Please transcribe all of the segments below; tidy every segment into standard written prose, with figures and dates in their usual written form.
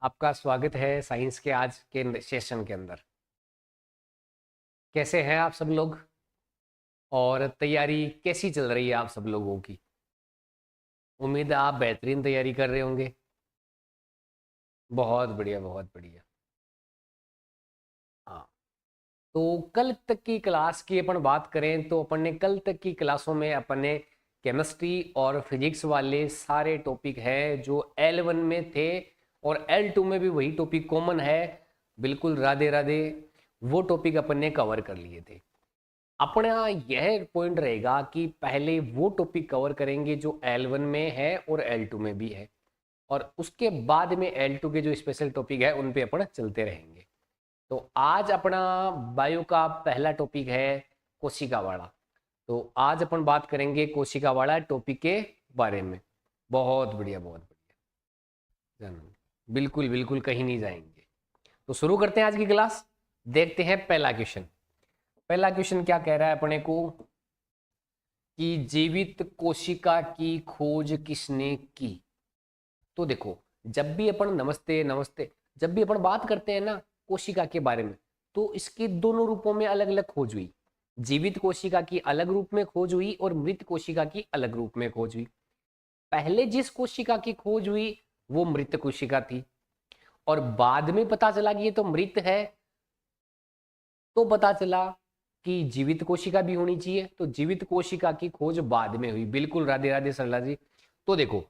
आपका स्वागत है साइंस के आज के सेशन के अंदर। कैसे हैं आप सब लोग और तैयारी कैसी चल रही है आप सब लोगों की? उम्मीद है आप बेहतरीन तैयारी कर रहे होंगे। बहुत बढ़िया, बहुत बढ़िया। हाँ, तो कल तक की क्लास की अपन बात करें तो अपन ने कल तक की क्लासों में अपन ने केमिस्ट्री और फिजिक्स वाले सारे टॉपिक है जो L1 में थे और L2 में भी वही टॉपिक कॉमन है। बिल्कुल राधे राधे, वो टॉपिक अपन ने कवर कर लिए थे। अपना यह पॉइंट रहेगा कि पहले वो टॉपिक कवर करेंगे जो L1 में है और L2 में भी है, और उसके बाद में L2 के जो स्पेशल टॉपिक है उन पे अपन चलते रहेंगे। तो आज अपना बायो का पहला टॉपिक है कोशिकावाड़ा। तो आज अपन बात करेंगे कोशिकावाड़ा टॉपिक के बारे में। बहुत बढ़िया, बहुत बढ़िया। बिल्कुल बिल्कुल, कहीं नहीं जाएंगे। तो शुरू करते हैं आज की क्लास। देखते हैं पहला क्वेश्चन। पहला क्वेश्चन क्या कह रहा है अपने को कि जीवित कोशिका की खोज किसने की। तो देखो, जब भी अपन नमस्ते नमस्ते जब भी अपन बात करते हैं ना कोशिका के बारे में, तो इसके दोनों रूपों में अलग अलग खोज हुई। जीवित कोशिका की अलग रूप में खोज हुई और मृत कोशिका की अलग रूप में खोज हुई। पहले जिस कोशिका की खोज हुई वो मृत कोशिका थी, और बाद में पता चला कि ये तो मृत है, तो पता चला कि जीवित कोशिका भी होनी चाहिए। तो जीवित कोशिका की खोज बाद में हुई। बिल्कुल राधे राधे सरला जी। तो देखो,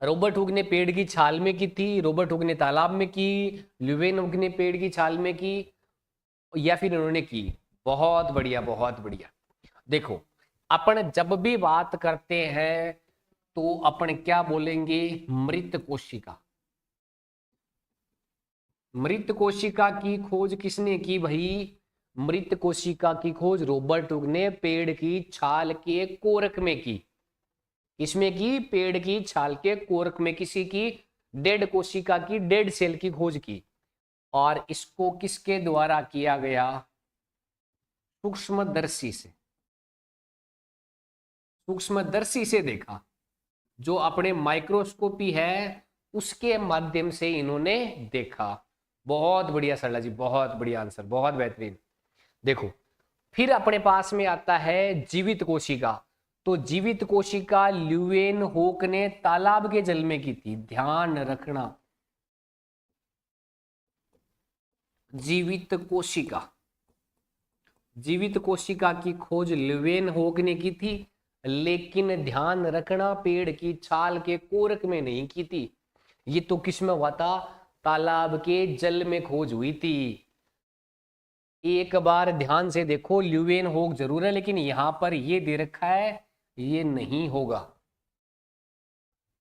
रॉबर्ट हुक ने पेड़ की छाल में की थी, रॉबर्ट हुक ने तालाब में की, ल्यूवेन हुक ने पेड़ की छाल में की, या फिर इन्होंने की। बहुत बढ़िया, बहुत बढ़िया। देखो, अपन जब भी बात करते हैं तो अपन क्या बोलेंगे? मृत कोशिका। मृत कोशिका की खोज किसने की भाई? मृत कोशिका की खोज रॉबर्ट हुक ने पेड़ की छाल के कोरक में की। किसमें की? पेड़ की छाल के कोरक में किसी की डेड कोशिका की, डेड सेल की खोज की। और इसको किसके द्वारा किया गया? सूक्ष्मदर्शी से। सूक्ष्मदर्शी से देखा, जो अपने माइक्रोस्कोपी है उसके माध्यम से इन्होंने देखा। बहुत बढ़िया सरला जी, बहुत बढ़िया आंसर, बहुत बेहतरीन। देखो, फिर अपने पास में आता है जीवित कोशिका। तो जीवित कोशिका ल्यूवेन होक ने तालाब के जल में की थी। ध्यान रखना, जीवित कोशिका, जीवित कोशिका की खोज ल्यूवेन होक ने की थी, लेकिन ध्यान रखना पेड़ की छाल के कोरक में नहीं की थी। ये तो किस में हुआ था? तालाब के जल में खोज हुई थी। एक बार ध्यान से देखो, ल्यूवेन होक जरूर है, लेकिन यहां पर ये दे रखा है, ये नहीं होगा।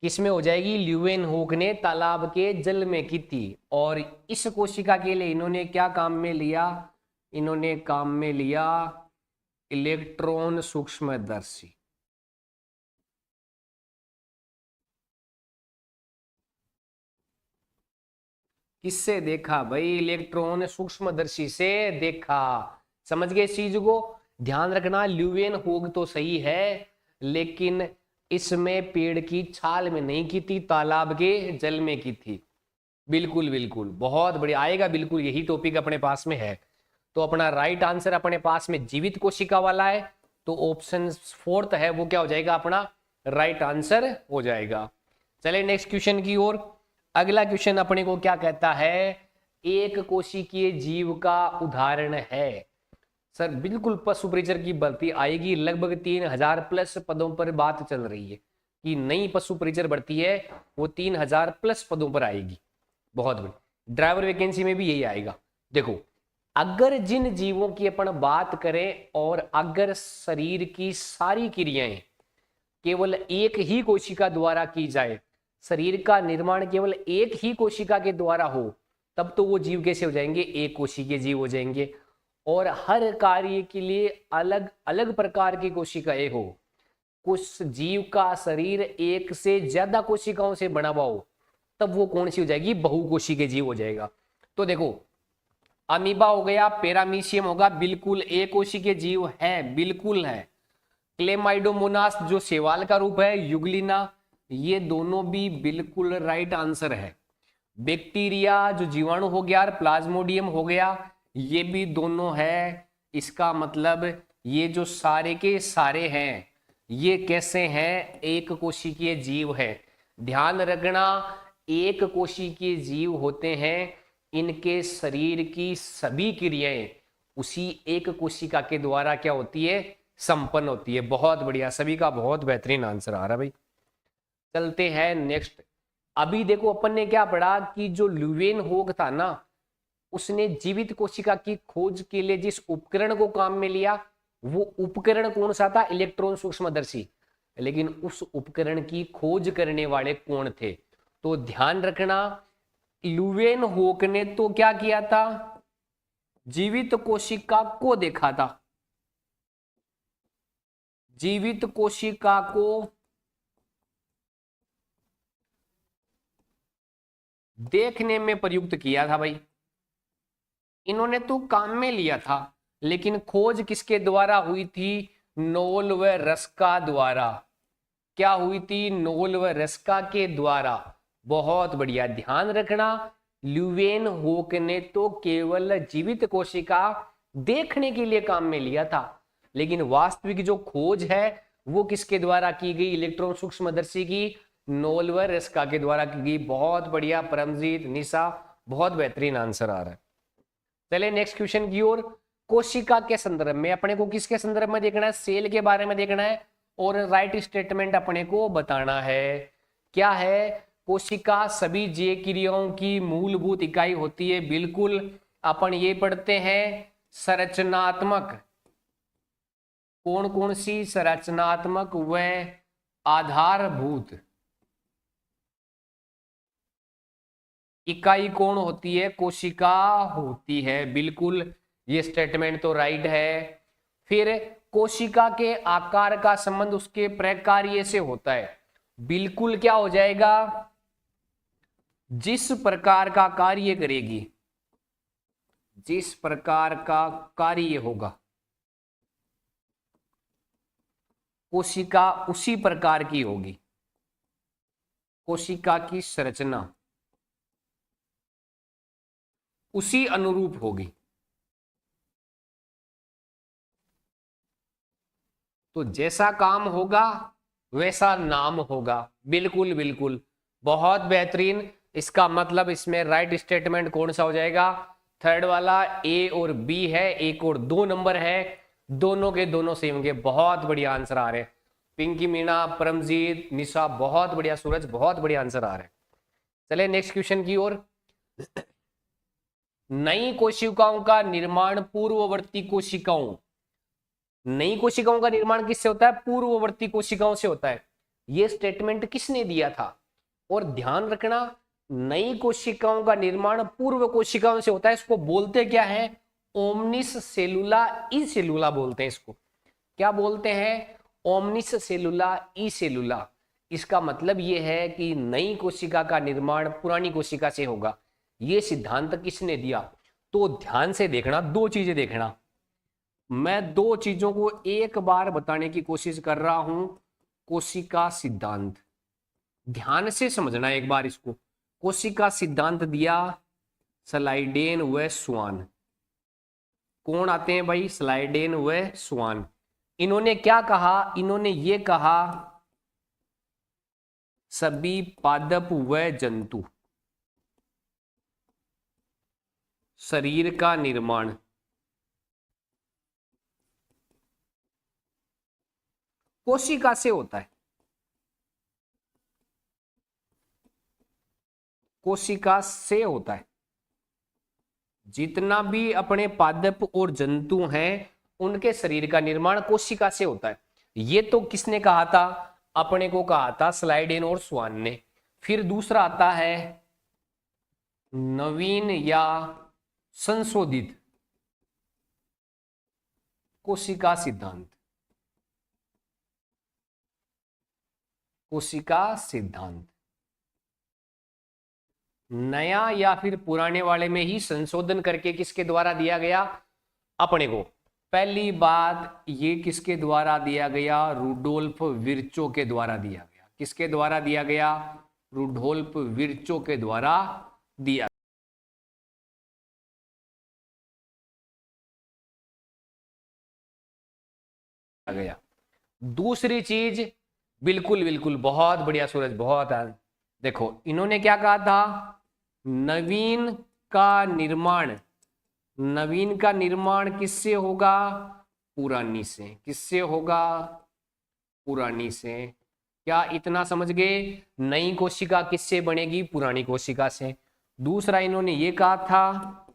किसमें हो जाएगी? ल्यूवेन होक ने तालाब के जल में की थी। और इस कोशिका के लिए इन्होंने क्या काम में लिया? इन्होंने काम में लिया इलेक्ट्रॉन सूक्ष्मदर्शी। किससे देखा भाई? इलेक्ट्रॉन सूक्ष्मदर्शी से देखा। समझ गए इस चीज को? ध्यान रखना, ल्यूवेन होग तो सही है, लेकिन इसमें पेड़ की छाल में नहीं की थी, तालाब के जल में की थी। बिल्कुल बिल्कुल, बहुत बढ़िया आएगा। बिल्कुल यही टॉपिक अपने पास में है। तो अपना राइट आंसर अपने पास में जीवित कोशिका वाला है। तो ऑप्शन फोर्थ है वो क्या हो जाएगा? अपना राइट आंसर हो जाएगा। चले नेक्स्ट क्वेश्चन की ओर। अगला क्वेश्चन अपने को क्या कहता है? एक कोशिकीय जीव का उदाहरण है। सर बिल्कुल, पशु परिचर की भर्ती आएगी। लगभग 3000 प्लस पदों पर बात चल रही है कि नई पशु परिचर भर्ती है, वो 3000 प्लस पदों पर आएगी। बहुत बढ़िया। ड्राइवर वैकेंसी में भी यही आएगा। देखो, अगर जिन जीवों की अपन बात करें और अगर शरीर की सारी क्रियाएं केवल एक ही कोशिका द्वारा की जाए, शरीर का निर्माण केवल एक ही कोशिका के द्वारा हो, तब तो वो जीव कैसे हो जाएंगे? एक कोशिकीय जीव हो जाएंगे। और हर कार्य के लिए अलग अलग प्रकार की कोशिकाएं हो, कुछ जीव का शरीर एक से ज्यादा कोशिकाओं से बना हुआ हो, तब वो कौन सी हो जाएगी? बहुकोशिकीय जीव हो जाएगा। तो देखो, अमीबा हो गया, पैरामीशियम होगा, बिल्कुल एक कोशिकीय जीव है, बिल्कुल है। क्लेमाइडोमोनास जो शैवाल का रूप है, युगलिना, ये दोनों भी बिल्कुल राइट आंसर है। बैक्टीरिया जो जीवाणु हो गया और प्लाज्मोडियम हो गया, ये भी दोनों है। इसका मतलब ये जो सारे के सारे हैं ये कैसे हैं, एक कोशिकीय जीव है। ध्यान रखना, एक कोशिकीय जीव होते हैं, इनके शरीर की सभी क्रियाएं उसी एक कोशिका के द्वारा क्या होती है, संपन्न होती है। बहुत बढ़िया, सभी का बहुत बेहतरीन आंसर आ रहा है भाई। चलते हैं नेक्स्ट। अभी देखो अपन ने क्या पढ़ा कि जो ल्यूवेनहोक था ना, उसने जीवित कोशिका की खोज के लिए जिस उपकरण को काम में लिया, वो उपकरण कौन सा था, इलेक्ट्रॉन सूक्ष्मदर्शी। लेकिन उस उपकरण की खोज करने वाले कौन थे, तो ध्यान रखना, ल्यूवेनहोक ने तो क्या किया था, जीवित कोशिका को देखा था, जीवित कोशिका को देखने में प्रयुक्त किया था भाई। इन्होंने तो काम में लिया था, लेकिन खोज किसके द्वारा हुई थी, नोल व रस्का द्वारा। क्या हुई थी, नोल व रस्का के द्वारा। बहुत बढ़िया, ध्यान रखना, ल्यूवेनहोक ने तो केवल जीवित कोशिका देखने के लिए काम में लिया था, लेकिन वास्तविक जो खोज है वो किसके द्वारा की गई, इलेक्ट्रॉन सूक्ष्मदर्शी की नोल व रस्का के द्वारा की गई। बहुत बढ़िया परमजीत, निशा, बहुत बेहतरीन आंसर आ रहा है। चले नेक्स्ट क्वेश्चन की ओर। कोशिका के संदर्भ में अपने को किसके संदर्भ में देखना है, सेल के बारे में देखना है, और राइट स्टेटमेंट अपने को बताना है। क्या है, कोशिका सभी जीव क्रियाओं की मूलभूत इकाई होती है। बिल्कुल, अपन ये पढ़ते हैं संरचनात्मक, कौन कौन सी, संरचनात्मक व आधारभूत इकाई कौन होती है, कोशिका होती है। बिल्कुल, ये स्टेटमेंट तो राइट है। फिर कोशिका के आकार का संबंध उसके प्रकार्य से होता है। बिल्कुल, क्या हो जाएगा, जिस प्रकार का कार्य करेगी, जिस प्रकार का कार्य होगा कोशिका उसी प्रकार की होगी। कोशिका की संरचना उसी अनुरूप होगी। तो जैसा काम होगा वैसा नाम होगा। बिल्कुल बिल्कुल, बहुत बेहतरीन। इसका मतलब इसमें राइट स्टेटमेंट कौन सा हो जाएगा, थर्ड वाला। ए और बी है, एक और 2 नंबर है, दोनों के दोनों सेम होंगे। बहुत बढ़िया आंसर आ रहे हैं। पिंकी, मीना, परमजीत, निशा, बहुत बढ़िया। सूरज, बहुत बढ़िया आंसर आ रहे हैं। चले नेक्स्ट क्वेश्चन की ओर। नई कोशिकाओं का निर्माण पूर्ववर्ती कोशिकाओं, नई कोशिकाओं का निर्माण किससे होता है, पूर्ववर्ती कोशिकाओं से होता है। यह स्टेटमेंट किसने दिया था, और ध्यान रखना, नई कोशिकाओं का निर्माण पूर्व कोशिकाओं से होता है। इसको बोलते क्या है, ओमनिस सेलुला ई सेलुला बोलते हैं इसको। क्या बोलते हैं, ओमनिस सेलुला ई सेलुला। इसका मतलब यह है कि नई कोशिका का निर्माण पुरानी कोशिका से होगा। यह सिद्धांत किसने दिया, तो ध्यान से देखना, 2 चीजें देखना। मैं 2 चीजों को एक बार बताने की कोशिश कर रहा हूं। कोशिका सिद्धांत, ध्यान से समझना एक बार इसको। कोशिका सिद्धांत दिया स्लाइडेन व स्वान। कौन आते हैं भाई, स्लाइडेन व स्वान। इन्होंने क्या कहा, इन्होंने ये कहा सभी पादप व जंतु शरीर का निर्माण कोशिका से होता है। कोशिका से होता है। जितना भी अपने पादप और जंतु हैं उनके शरीर का निर्माण कोशिका से होता है। ये तो किसने कहा था, अपने को कहा था स्लाइडेन और स्वान ने। फिर दूसरा आता है नवीन या संशोधित कोशिका सिद्धांत। कोशिका सिद्धांत नया या फिर पुराने वाले में ही संशोधन करके किसके द्वारा दिया गया, अपने को। पहली बात, ये किसके द्वारा दिया गया, रुडोल्फ विर्चो के द्वारा दिया गया। किसके द्वारा दिया गया, रुडोल्फ विर्चो के द्वारा दिया गया। दूसरी चीज, बिल्कुल बिल्कुल, बहुत बढ़िया सूरज, बहुत देखो इन्होंने क्या कहा था, नवीन का निर्माण, नवीन का निर्माण किससे होगा, पुरानी से। किससे होगा, पुरानी से। क्या इतना समझ गए, नई कोशिका किससे बनेगी, पुरानी कोशिका से। दूसरा इन्होंने ये कहा था,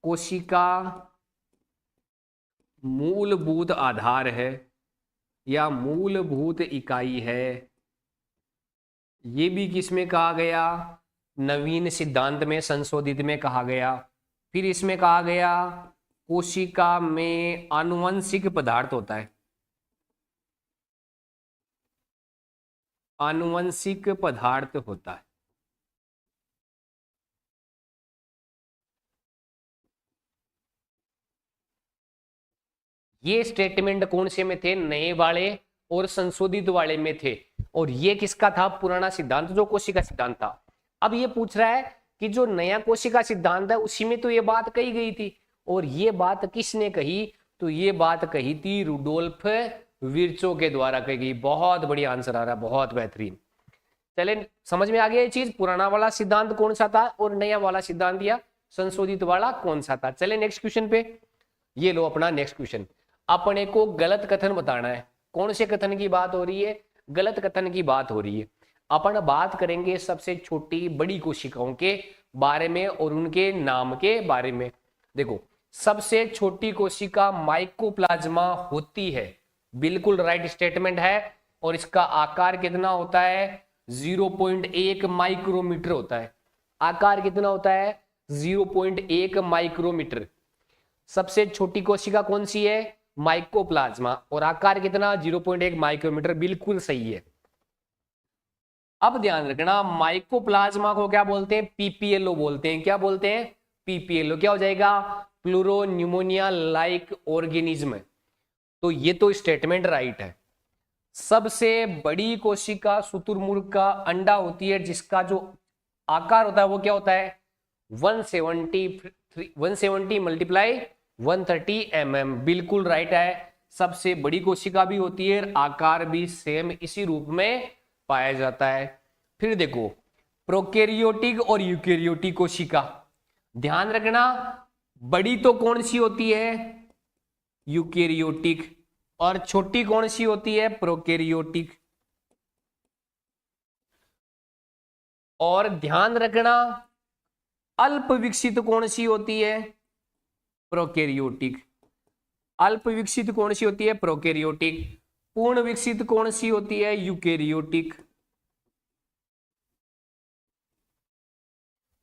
कोशिका मूलभूत आधार है या मूलभूत इकाई है, ये भी किसमें कहा गया, नवीन सिद्धांत में, संशोधित में कहा गया। फिर इसमें कहा गया कोशिका में आनुवंशिक पदार्थ होता है, आनुवंशिक पदार्थ होता है। ये स्टेटमेंट कौन से में थे, नए वाले और संशोधित वाले में थे। और ये किसका था, पुराना सिद्धांत जो कोशिका सिद्धांत था। अब ये पूछ रहा है कि जो नया कोशिका सिद्धांत है उसी में तो ये बात कही गई थी, और ये बात किसने कही, तो ये बात कही थी रुडोल्फ विर्चो के द्वारा कही गई। बहुत बढ़िया आंसर आ रहा है, बहुत बेहतरीन। चले समझ में आ गया ये चीज, पुराना वाला सिद्धांत कौन सा था और नया वाला सिद्धांत या संशोधित वाला कौन सा था। चले नेक्स्ट क्वेश्चन पे, ये लो अपना नेक्स्ट क्वेश्चन। अपने को गलत कथन बताना है। कौन से कथन की बात हो रही है, गलत कथन की बात हो रही है। अपन बात करेंगे सबसे छोटी बड़ी कोशिकाओं के बारे में और उनके नाम के बारे में। देखो सबसे छोटी कोशिका माइकोप्लाज्मा होती है, बिल्कुल राइट स्टेटमेंट है। और इसका आकार कितना होता है, 0.1 माइक्रोमीटर होता है। आकार कितना होता है, 0.1 माइक्रोमीटर। सबसे छोटी कोशिका कौन सी है, माइकोप्लाज्मा, और आकार कितना, 0.1 माइक्रोमीटर, बिल्कुल सही है। अब ध्यान रखना, माइकोप्लाज्मा को क्या बोलते हैं, पीपीएलओ बोलते हैं। क्या बोलते हैं, पीपीएलओ। क्या हो जाएगा, प्लूरो न्यूमोनिया लाइक ऑर्गेनिज्म। तो ये तो स्टेटमेंट राइट है। सबसे बड़ी कोशिका शुतुरमुर्ग का अंडा होती है, जिसका जो आकार होता है वो क्या होता है, 170 मल्टीप्लाई 130 mm, बिल्कुल राइट है। सबसे बड़ी कोशिका भी होती है, आकार भी सेम इसी रूप में पाया जाता है। फिर देखो प्रोकैरियोटिक और यूकैरियोटिक कोशिका, ध्यान रखना बड़ी तो कौन सी होती है, यूकैरियोटिक, और छोटी कौन सी होती है, प्रोकैरियोटिक। और ध्यान रखना अल्प विकसित कौन सी होती है, प्रोकैरियोटिक। अल्प विकसित कौन सी होती है, प्रोकैरियोटिक। पूर्ण विकसित कौन सी होती है, यूकैरियोटिक।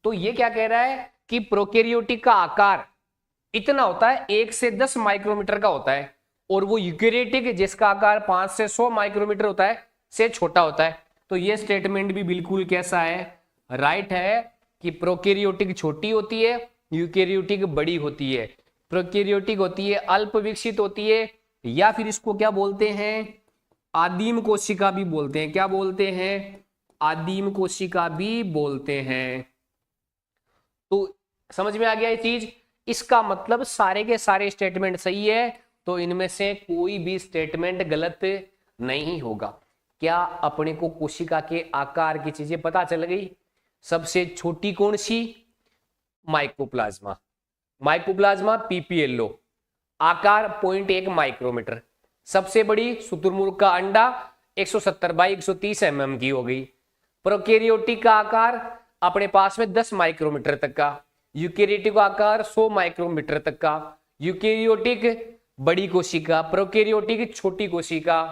तो ये क्या कह रहा है कि प्रोकैरियोटिक का आकार इतना होता है, 1 से 10 माइक्रोमीटर का होता है, और वो यूकैरियोटिक जिसका आकार 5 से 100 माइक्रोमीटर होता है से छोटा होता है। तो ये स्टेटमेंट भी बिल्कुल कैसा है, राइट है, कि प्रोकैरियोटिक छोटी होती है, यूकैरियोटिक बड़ी होती है। प्रोकैरियोटिक होती है अल्प विकसित होती है, या फिर इसको क्या बोलते हैं, आदिम कोशिका भी बोलते हैं। क्या बोलते हैं, आदिम कोशिका भी बोलते हैं। तो समझ में आ गया ये चीज। इसका मतलब सारे के सारे स्टेटमेंट सही है, तो इनमें से कोई भी स्टेटमेंट गलत नहीं होगा। क्या अपने को कोशिका के आकार की चीजें पता चल गई। सबसे छोटी कौन सी, माइकोप्लाज्मा, माइकोप्लाज्मा पीपीएलओ, आकार 0.1 माइक्रोमीटर। सबसे बड़ी शुतुरमुर्ग का अंडा 170 बाई 130 mm की हो गई। प्रोकैरियोटिक का आकार अपने पास में 10 माइक्रोमीटर तक का, यूकैरियोटिक का आकार 100 माइक्रोमीटर तक का। यूकैरियोटिक बड़ी कोशिका, प्रोकैरियोटिक छोटी कोशिका,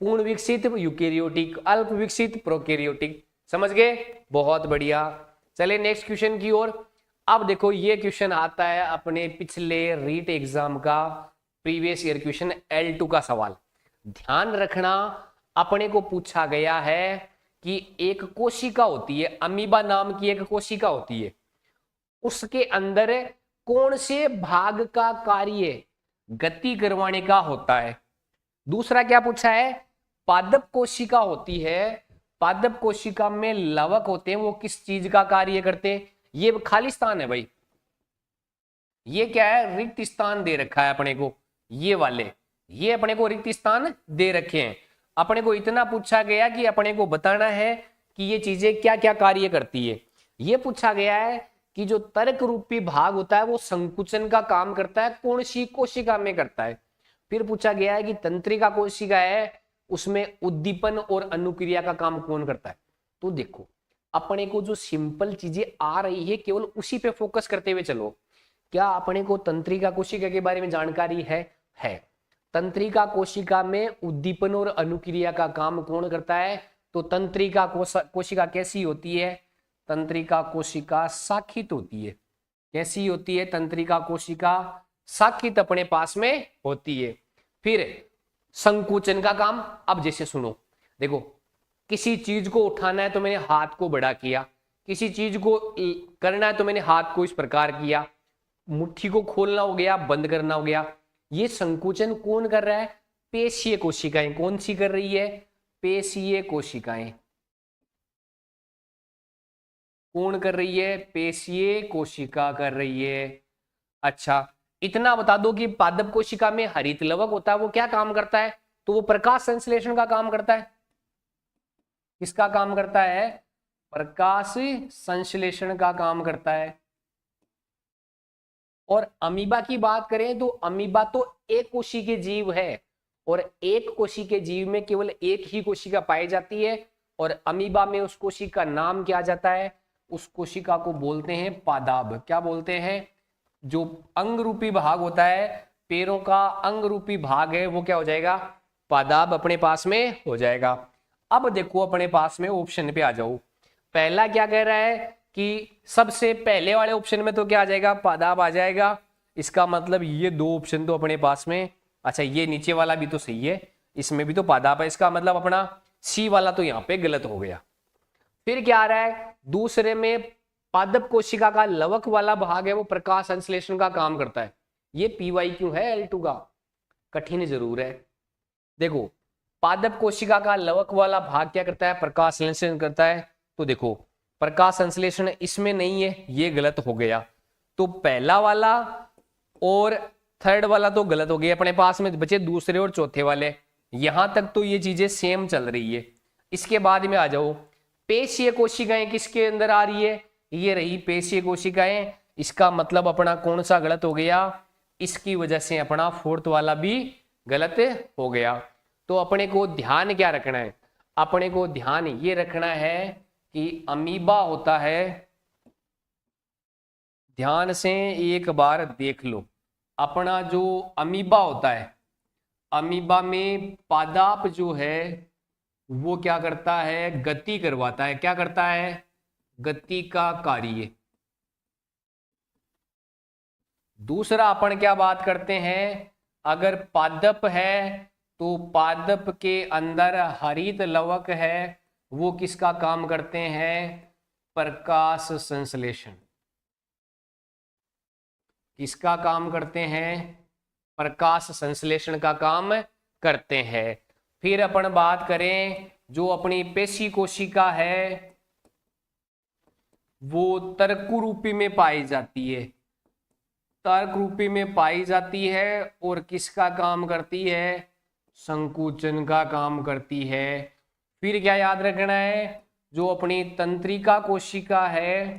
पूर्ण विकसित यूकैरियोटिक, अल्प विकसित प्रोकैरियोटिक। समझ गए, बहुत बढ़िया। चले नेक्स्ट क्वेश्चन की ओर। अब देखो ये क्वेश्चन आता है अपने पिछले रीट एग्जाम का, प्रीवियस ईयर क्वेश्चन L2 का सवाल। ध्यान रखना अपने को पूछा गया है कि एक कोशिका होती है, अमीबा नाम की एक कोशिका होती है, उसके अंदर कौन से भाग का कार्य गति करवाने का होता है। दूसरा क्या पूछा है, पादप कोशिका होती है, पादप कोशिका में लवक होते हैं, वो किस चीज का कार्य करते हैं, ये खाली स्थान है भाई, ये क्या है, रिक्त स्थान दे रखा है अपने को, ये वाले, ये अपने को रिक्त स्थान दे रखे हैं। अपने को इतना पूछा गया कि अपने को बताना है कि ये चीजें क्या क्या कार्य करती है। ये पूछा गया है कि जो तर्क रूपी भाग होता है वो संकुचन का काम करता है, कौन सी कोशिका में करता है। फिर पूछा गया है कि तंत्रिका कोशिका है, उसमें उद्दीपन और अनुक्रिया का काम कौन करता है। तो देखो अपने को जो सिंपल चीजें आ रही है केवल उसी पे फोकस करते हुए चलो। क्या अपने को तंत्रिका कोशिका के बारे में जानकारी है। तंत्रिका कोशिका में उद्दीपन और अनुक्रिया का काम कौन करता है। तो तंत्रिका कोशिका कैसी होती है, तंत्रिका कोशिका शाखित होती है। कैसी होती है, तंत्रिका कोशिका शाखित अपने पास में होती है। फिर संकुचन का काम, अब जैसे सुनो, देखो किसी चीज को उठाना है तो मैंने हाथ को बड़ा किया, किसी चीज को करना है तो मैंने हाथ को इस प्रकार किया, मुट्ठी को खोलना हो गया, बंद करना हो गया। ये संकुचन कौन कर रहा है, पेशीय कोशिकाएं। कौन सी कर रही है, पेशीय कोशिकाएं। कौन कर रही है, पेशीय कोशिका कर रही है। अच्छा इतना बता दो कि पादप कोशिका में हरित लवक होता है, वो क्या काम करता है। तो वो प्रकाश संश्लेषण का काम करता है। किसका काम करता है, प्रकाश संश्लेषण का काम करता है। और अमीबा की बात करें तो अमीबा तो एक कोशिकीय के जीव है, और एक कोशिकीय के जीव में केवल एक ही कोशिका पाई जाती है, और अमीबा में उस कोशिका का नाम क्या जाता है, उस कोशिका को बोलते हैं पादाब। क्या बोलते हैं, जो अंग रूपी भाग होता है, पैरों का अंग रूपी भाग है, वो क्या हो जाएगा, पादाब अपने पास में हो जाएगा। अब देखो अपने पास में ऑप्शन पे आ जाओ। पहला क्या कह रहा है कि सबसे पहले वाले ऑप्शन में तो क्या आ जाएगा, पादाब आ जाएगा। इसका मतलब ये दो ऑप्शन तो अपने पास में, अच्छा ये नीचे वाला भी तो सही है, इसमें भी तो पादाब है। इसका मतलब अपना सी वाला तो यहाँ पे गलत हो गया। फिर क्या आ रहा है, दूसरे में पादप कोशिका का लवक वाला भाग है, वो प्रकाश संश्लेषण का काम करता है। ये PYQ है L2 का, कठिन जरूर है। देखो पादप कोशिका का लवक वाला भाग क्या करता है, प्रकाश संश्लेषण करता है। तो देखो प्रकाश संश्लेषण इसमें नहीं है, ये गलत हो गया। तो पहला वाला और थर्ड वाला तो गलत हो गया, अपने पास में बचे दूसरे और चौथे वाले। यहां तक तो ये चीजें सेम चल रही है। इसके बाद में आ जाओ, पेशीय कोशिकाएं किसके अंदर आ रही है, ये रही पेशीय कोशिकाएं। इसका मतलब अपना कौन सा गलत हो गया, इसकी वजह से अपना फोर्थ वाला भी गलत हो गया। तो अपने को ध्यान क्या रखना है, अपने को ध्यान ये रखना है कि अमीबा होता है, ध्यान से एक बार देख लो, अपना जो अमीबा होता है, अमीबा में पादाप जो है वो क्या करता है, गति करवाता है। क्या करता है, गति का कार्य। दूसरा अपन क्या बात करते हैं, अगर पादप है तो पादप के अंदर हरित लवक है, वो किसका काम करते हैं, प्रकाश संश्लेषण। किसका काम करते हैं, प्रकाश संश्लेषण का काम करते हैं। फिर अपन बात करें, जो अपनी पेशी कोशिका है वो तर्क रूपी में पाई जाती है, तर्क रूपी में पाई जाती है, और किसका काम करती है, संकुचन का काम करती है। फिर क्या याद रखना है, जो अपनी तंत्रिका कोशिका है,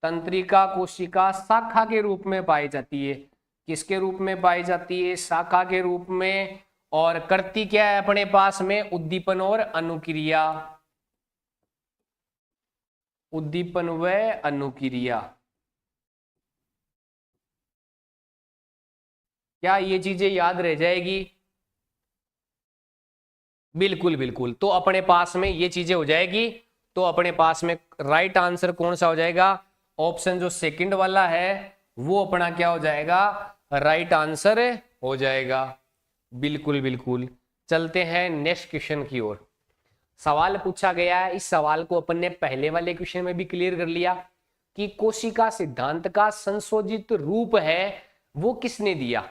तंत्रिका कोशिका शाखा के रूप में पाई जाती है। किसके रूप में पाई जाती है, शाखा के रूप में। और करती क्या है अपने पास में, उद्दीपन और अनुक्रिया, उद्दीपन व अनुक्रिया। क्या ये चीजें याद रह जाएगी, बिल्कुल बिल्कुल। तो अपने पास में ये चीजें हो जाएगी। तो अपने पास में राइट आंसर कौन सा हो जाएगा, ऑप्शन जो सेकंड वाला है वो अपना क्या हो जाएगा, राइट आंसर हो जाएगा। बिल्कुल बिल्कुल। चलते हैं नेक्स्ट क्वेश्चन की ओर। सवाल पूछा गया है, इस सवाल को अपन ने पहले वाले क्वेश्चन में भी क्लियर कर लिया कि कोशिका सिद्धांत का संशोधित रूप है वो किसने दिया।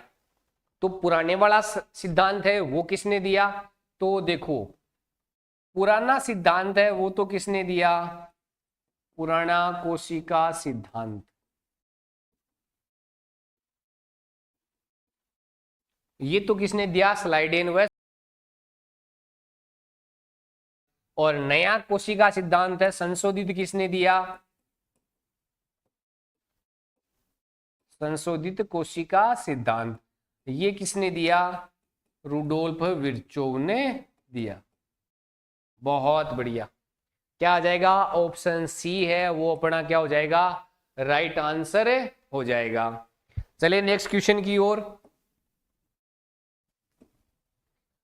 तो पुराने वाला सिद्धांत है वो किसने दिया, तो देखो पुराना सिद्धांत है वो तो किसने दिया, पुराना कोशिका सिद्धांत। ये तो किसने दिया? स्लाइडेनवस। और नया कोशिका सिद्धांत है संशोधित, किसने दिया? संशोधित कोशिका सिद्धांत, ये किसने दिया? रुडोल्फ विर्चोव ने दिया। बहुत बढ़िया। क्या आ जाएगा? ऑप्शन सी है वो अपना क्या हो जाएगा? राइट आंसर हो जाएगा। चलिए नेक्स्ट क्वेश्चन की ओर।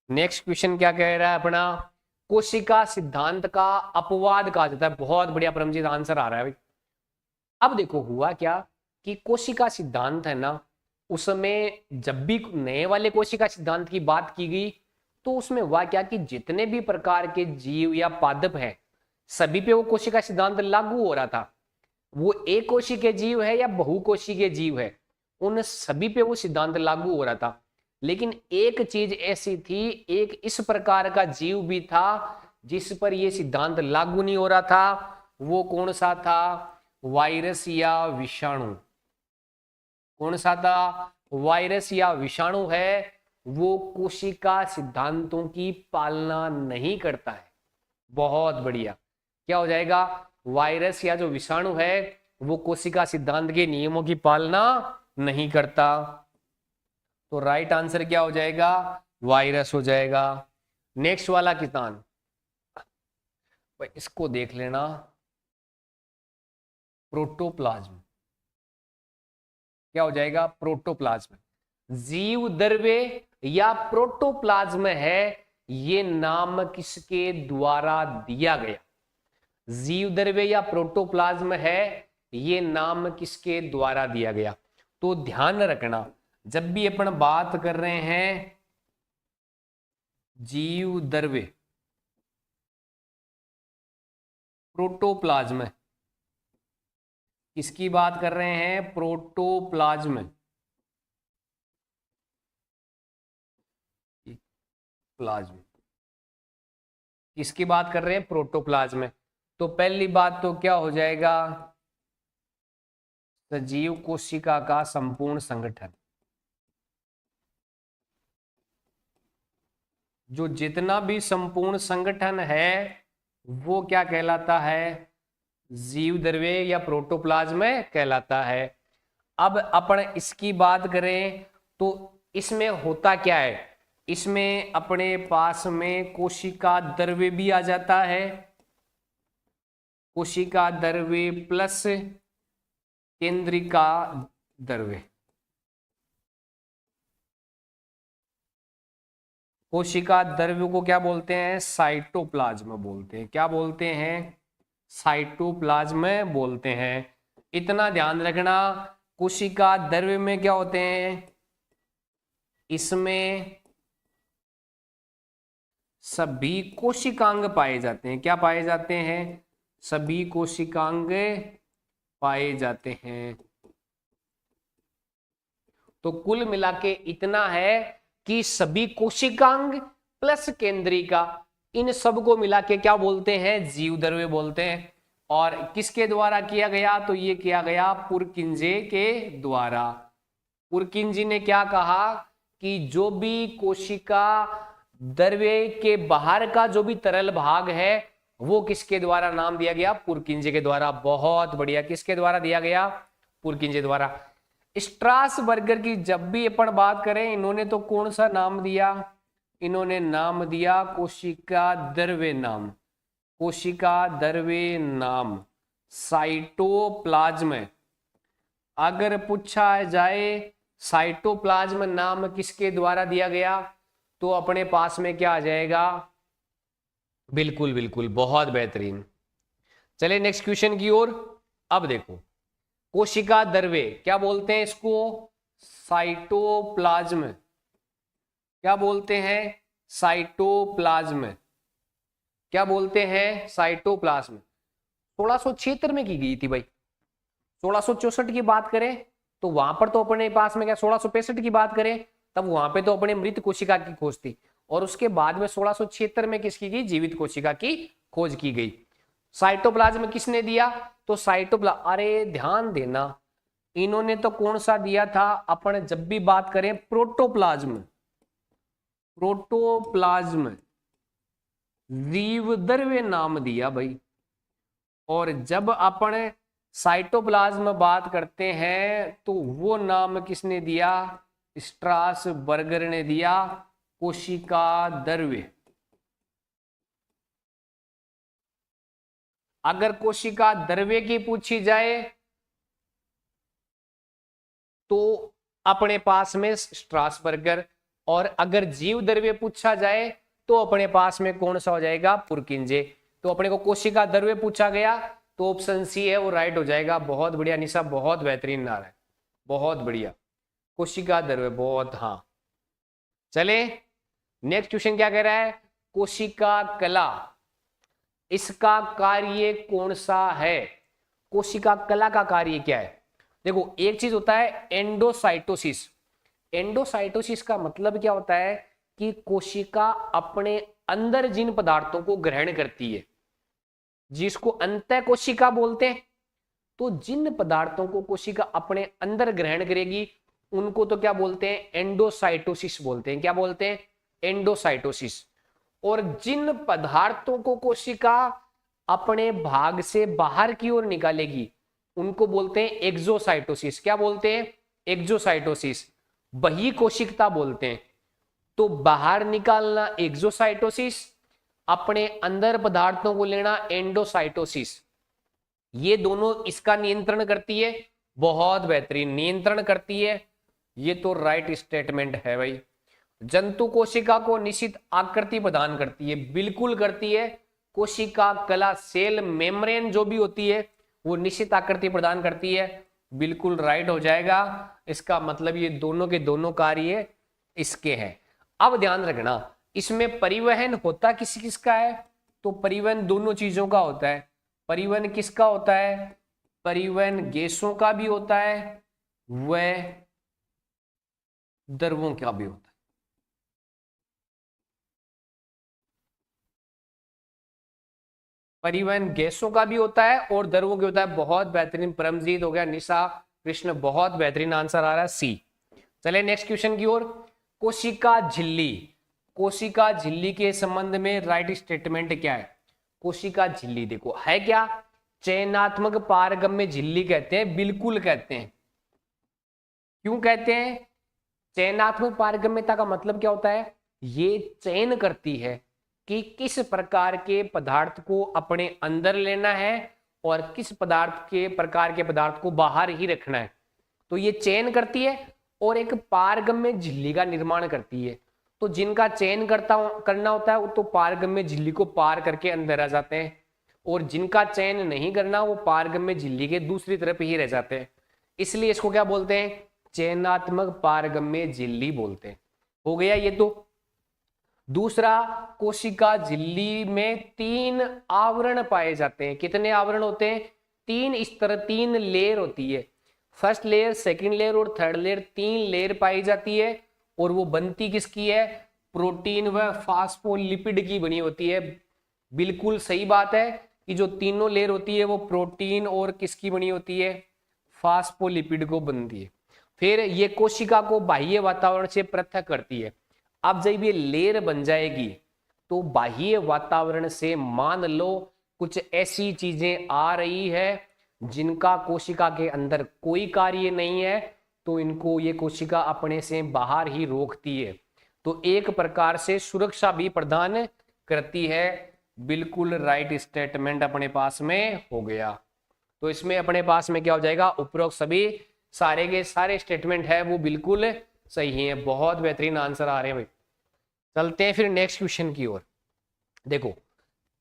नेक्स्ट क्वेश्चन क्या कह रहा है अपना? कोशिका सिद्धांत का अपवाद कहा जाता है। बहुत बढ़िया परमजीत, आंसर आ रहा है भाई। अब देखो हुआ क्या कि कोशिका सिद्धांत है ना, उसमें जब भी नए वाले कोशिका सिद्धांत की बात की गई तो उसमें हुआ क्या कि जितने भी प्रकार के जीव या पादप हैं सभी पे वो कोशिका सिद्धांत लागू हो रहा था। वो एक कोशिकीय जीव है या बहुकोशिकीय जीव है, उन सभी पे वो सिद्धांत लागू हो रहा था। लेकिन एक चीज ऐसी थी, एक इस प्रकार का जीव भी था जिस पर यह सिद्धांत लागू नहीं हो रहा था। वो कौन सा था? वायरस या विषाणु। कौन सा था? वायरस या विषाणु है। वो कोशिका सिद्धांतों की पालना नहीं करता है। बहुत बढ़िया। क्या हो जाएगा? वायरस या जो विषाणु है वो कोशिका सिद्धांत के नियमों की पालना नहीं करता। तो राइट आंसर क्या हो जाएगा? वायरस हो जाएगा। नेक्स्ट वाला किसान, इसको देख लेना। प्रोटोप्लाज्म क्या हो जाएगा? प्रोटोप्लाज्म। जीव द्रव्य या प्रोटोप्लाज्म है, ये नाम किसके द्वारा दिया गया? जीव द्रव्य या प्रोटोप्लाज्म है, ये नाम किसके द्वारा दिया गया? तो ध्यान रखना, जब भी अपन बात कर रहे हैं जीव द्रव्य प्रोटोप्लाज्म, किसकी बात कर रहे हैं? प्रोटोप्लाज्म। प्लाज्म किसकी बात कर रहे हैं? प्रोटोप्लाज्म। तो पहली बात तो क्या हो जाएगा? सजीव कोशिका का संपूर्ण संगठन। जो जितना भी संपूर्ण संगठन है वो क्या कहलाता है? जीव द्रव्य या प्रोटोप्लाज्म कहलाता है। अब अपन इसकी बात करें तो इसमें होता क्या है? इसमें अपने पास में कोशिका द्रव्य भी आ जाता है। कोशिका द्रव्य प्लस केंद्रिका द्रव्य। कोशिका द्रव्य को क्या बोलते हैं? साइटोप्लाज्म बोलते हैं। क्या बोलते हैं? साइटोप्लाज्म बोलते हैं। इतना ध्यान रखना, कोशिका द्रव्य में क्या होते हैं? इसमें सभी कोशिकांग पाए जाते हैं। क्या पाए जाते हैं? सभी कोशिकांग पाए जाते हैं। तो कुल मिला के इतना है कि सभी कोशिकांग प्लस केंद्रिका, इन सब को मिला के क्या बोलते हैं? जीव द्रव्य बोलते हैं। और किसके द्वारा किया गया? तो ये किया गया पुरकिंजे के द्वारा। पुरकिंजी ने क्या कहा कि जो भी कोशिका द्रव्य के बाहर का जो भी तरल भाग है वो किसके द्वारा नाम दिया गया? पुरकिंजे के द्वारा। बहुत बढ़िया। किसके द्वारा दिया गया? पुरकिंजे द्वारा। स्ट्रासबर्गर की जब भी अपन बात करें, इन्होंने तो कौन सा नाम दिया? इन्होंने नाम दिया कोशिका द्रव्य नाम। कोशिका द्रव्य नाम साइटोप्लाज्म। अगर पूछा जाए साइटोप्लाज्म नाम किसके द्वारा दिया गया तो अपने पास में क्या आ जाएगा? बिल्कुल बिल्कुल, बहुत बेहतरीन। चलिए नेक्स्ट क्वेश्चन की ओर। अब देखो, कोशिका द्रव्य क्या बोलते हैं इसको? साइटोप्लाज्म। क्या बोलते हैं? साइटोप्लाज्म। क्या बोलते हैं? साइटोप्लाज्म। 1676 में की गई थी भाई। 1664 की बात करें तो वहां पर तो अपने पास में क्या, 1665 की बात करें तब वहां पे तो अपने मृत कोशिका की खोज थी। और उसके बाद में 1676 में किसकी गई? जीवित कोशिका की खोज की गई। साइटोप्लाज्म किसने दिया? तो अरे ध्यान देना, इन्होंने तो कौन सा दिया था? अपन जब भी बात करें प्रोटोप्लाज्म, जीवद्रव्य नाम दिया भाई। और जब अपन साइटोप्लाज्म बात करते हैं तो वो नाम किसने दिया? स्ट्रासबर्गर ने दिया, कोशिका द्रव्य। अगर कोशिका द्रव्य की पूछी जाए तो अपने पास में स्ट्रासबर्गर, और अगर जीव द्रव्य पूछा जाए तो अपने पास में कौन सा हो जाएगा? पुरकिंजे। तो अपने को कोशिका द्रव्य पूछा गया तो ऑप्शन सी है वो राइट हो जाएगा। बहुत बढ़िया निशा, बहुत बेहतरीन नारा है, बहुत बढ़िया। कोशिका द्रव्य, बहुत, हाँ। चले नेक्स्ट क्वेश्चन क्या कह रहा है? कोशिका कला, इसका कार्य कौन सा है? कोशिका कला का कार्य क्या है? देखो, एक चीज होता है एंडोसाइटोसिस। एंडोसाइटोसिस का मतलब क्या होता है कि कोशिका अपने अंदर जिन पदार्थों को ग्रहण करती है, जिसको अंतः कोशिका बोलते हैं, तो जिन पदार्थों को कोशिका अपने अंदर ग्रहण करेगी उनको तो क्या बोलते हैं? एंडोसाइटोसिस बोलते हैं। क्या बोलते हैं? एंडोसाइटोसिस। और जिन पदार्थों को कोशिका अपने भाग से बाहर की ओर निकालेगी उनको बोलते हैं एक्सोसाइटोसिस। क्या बोलते हैं? एक्सोसाइटोसिस। बही कोशिकता बोलते हैं। तो बाहर निकालना एक्सोसाइटोसिस, अपने अंदर पदार्थों को लेना एंडोसाइटोसिस। ये दोनों इसका नियंत्रण करती है। बहुत बेहतरीन, नियंत्रण करती है, ये तो राइट स्टेटमेंट है भाई। जंतु कोशिका को निश्चित आकृति प्रदान करती है, बिल्कुल करती है। कोशिका कला, सेल मेम्ब्रेन जो भी होती है वो निश्चित आकृति प्रदान करती है, बिल्कुल राइट हो जाएगा। इसका मतलब ये दोनों के दोनों कार्य इसके हैं। अब ध्यान रखना, इसमें परिवहन होता किस किसका है? तो परिवहन दोनों चीजों का होता है। परिवहन किसका होता है? परिवहन गैसों का भी होता है, वह द्रवों का भी होता है। परिवहन गैसों का भी होता है और द्रवों के होता है। बहुत बेहतरीन, परमजीत हो गया, निशा, कृष्ण, बहुत बेहतरीन आंसर आ रहा है सी। चले नेक्स्ट क्वेश्चन की ओर। कोशिका झिल्ली, कोशिका झिल्ली के संबंध में राइट स्टेटमेंट क्या है? कोशिका झिल्ली देखो है क्या? चयनात्मक पारगम्य झिल्ली कहते हैं, बिल्कुल कहते हैं। क्यों कहते हैं? चयनात्मक पारगम्यता का मतलब क्या होता है? ये चयन करती है कि किस प्रकार के पदार्थ को अपने अंदर लेना है और किस प्रकार के पदार्थ को बाहर ही रखना है। तो ये चयन करती है और एक पारगम्य झिल्ली का निर्माण करती है। तो जिनका चयन करना होता है वो तो पारगम्य झिल्ली को पार करके अंदर आ जाते हैं, और जिनका चयन नहीं करना वो पारगम्य झिल्ली के दूसरी तरफ ही रह जाते हैं। इसलिए इसको क्या बोलते हैं? चयनात्मक पारगम्य झिल्ली बोलते हैं। हो गया ये तो। दूसरा, कोशिका झिल्ली में 3 आवरण पाए जाते हैं। कितने आवरण होते हैं? 3। इस तरह 3 लेयर होती है। फर्स्ट लेयर, सेकंड लेयर और थर्ड लेयर, 3 लेयर पाई जाती है। और वो बनती किसकी है? प्रोटीन व फास्फोलिपिड की बनी होती है। बिल्कुल सही बात है कि जो तीनों लेयर होती है वो प्रोटीन और किसकी बनी होती है? फास्फोलिपिड को बनती है। फिर ये कोशिका को बाह्य वातावरण से पृथक करती है। अब जब ये लेयर बन जाएगी तो बाह्य वातावरण से मान लो कुछ ऐसी चीजें आ रही है जिनका कोशिका के अंदर कोई कार्य नहीं है, तो इनको ये कोशिका अपने से बाहर ही रोकती है। तो एक प्रकार से सुरक्षा भी प्रदान करती है। बिल्कुल राइट स्टेटमेंट अपने पास में हो गया। तो इसमें अपने पास में क्या हो जाएगा? उपरोक्त सभी सारे के सारे स्टेटमेंट है वो बिल्कुल सही है। बहुत बेहतरीन आंसर आ रहे हैं भाई। चलते हैं फिर नेक्स्ट क्वेश्चन की ओर। देखो,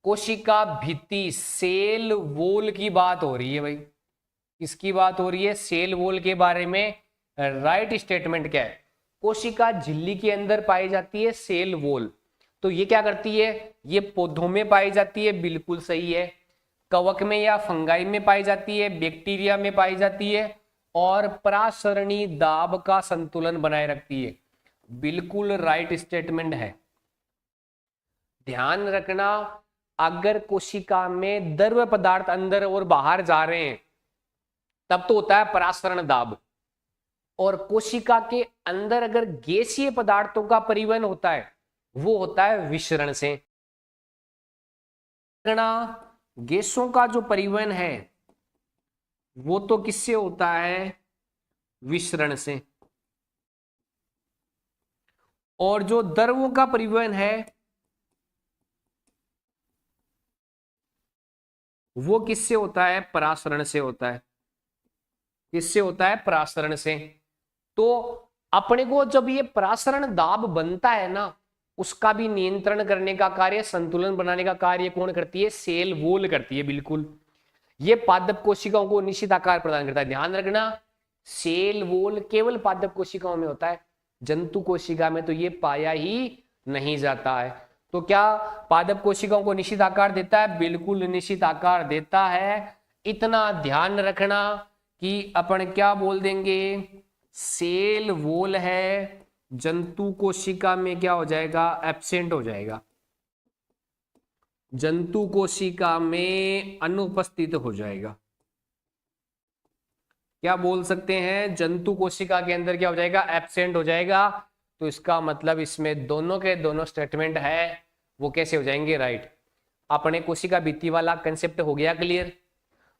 कोशिका भित्ति, सेल वॉल की बात हो रही है भाई। किसकी बात हो रही है? सेल वॉल के बारे में राइट स्टेटमेंट क्या है? कोशिका झिल्ली के अंदर पाई जाती है सेल वॉल। तो ये क्या करती है? ये पौधों में पाई जाती है, बिल्कुल सही है। कवक में या फंगाई में पाई जाती है, बैक्टीरिया में पाई जाती है, और परासरणी दाब का संतुलन बनाए रखती है। बिल्कुल राइट स्टेटमेंट है। ध्यान रखना, अगर कोशिका में द्रव पदार्थ अंदर और बाहर जा रहे हैं तब तो होता है परासरण दाब, और कोशिका के अंदर अगर गैसीय पदार्थों का परिवहन होता है वो होता है विसरण से। गैसों का जो परिवहन है वो तो किससे होता है, विसरण से, और जो द्रवों का परिवहन है वो किससे होता है, परासरण से होता है। किससे होता है, परासरण से। तो अपने को जब ये परासरण दाब बनता है ना, उसका भी नियंत्रण करने का कार्य, संतुलन बनाने का कार्य कौन करती है, सेल वॉल करती है। बिल्कुल, ये पादप कोशिकाओं को निश्चित आकार प्रदान करता है। ध्यान रखना, सेल वॉल केवल पादप कोशिकाओं में होता है, जंतु कोशिका में तो ये पाया ही नहीं जाता है। तो क्या पादप कोशिकाओं को निश्चित आकार देता है, बिल्कुल निश्चित आकार देता है। इतना ध्यान रखना कि अपन क्या बोल देंगे, सेल वॉल है, जंतु कोशिका में क्या हो जाएगा, एब्सेंट हो जाएगा, जंतु कोशिका में अनुपस्थित हो जाएगा। क्या बोल सकते हैं, जंतु कोशिका के अंदर क्या हो जाएगा, एब्सेंट हो जाएगा। तो इसका मतलब इसमें दोनों के दोनों स्टेटमेंट है वो कैसे हो जाएंगे, राइट। अपने कोशिका भित्ति वाला कंसेप्ट हो गया क्लियर।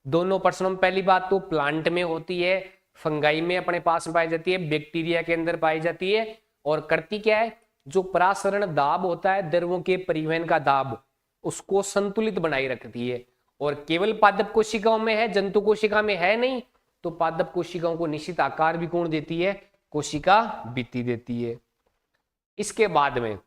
दोनों प्रश्नों में पहली बात तो प्लांट में होती है, फंगाई में अपने पास पाई जाती है, बैक्टीरिया के अंदर पाई जाती है, और करती क्या है, जो परासरण दाब होता है, द्रवों के परिवहन का दाब, उसको संतुलित बनाए रखती है। और केवल पादप कोशिकाओं में है, जंतु कोशिका में है नहीं। तो पादप कोशिकाओं को निश्चित आकार भी कौन देती है, कोशिका भित्ति देती है। इसके बाद में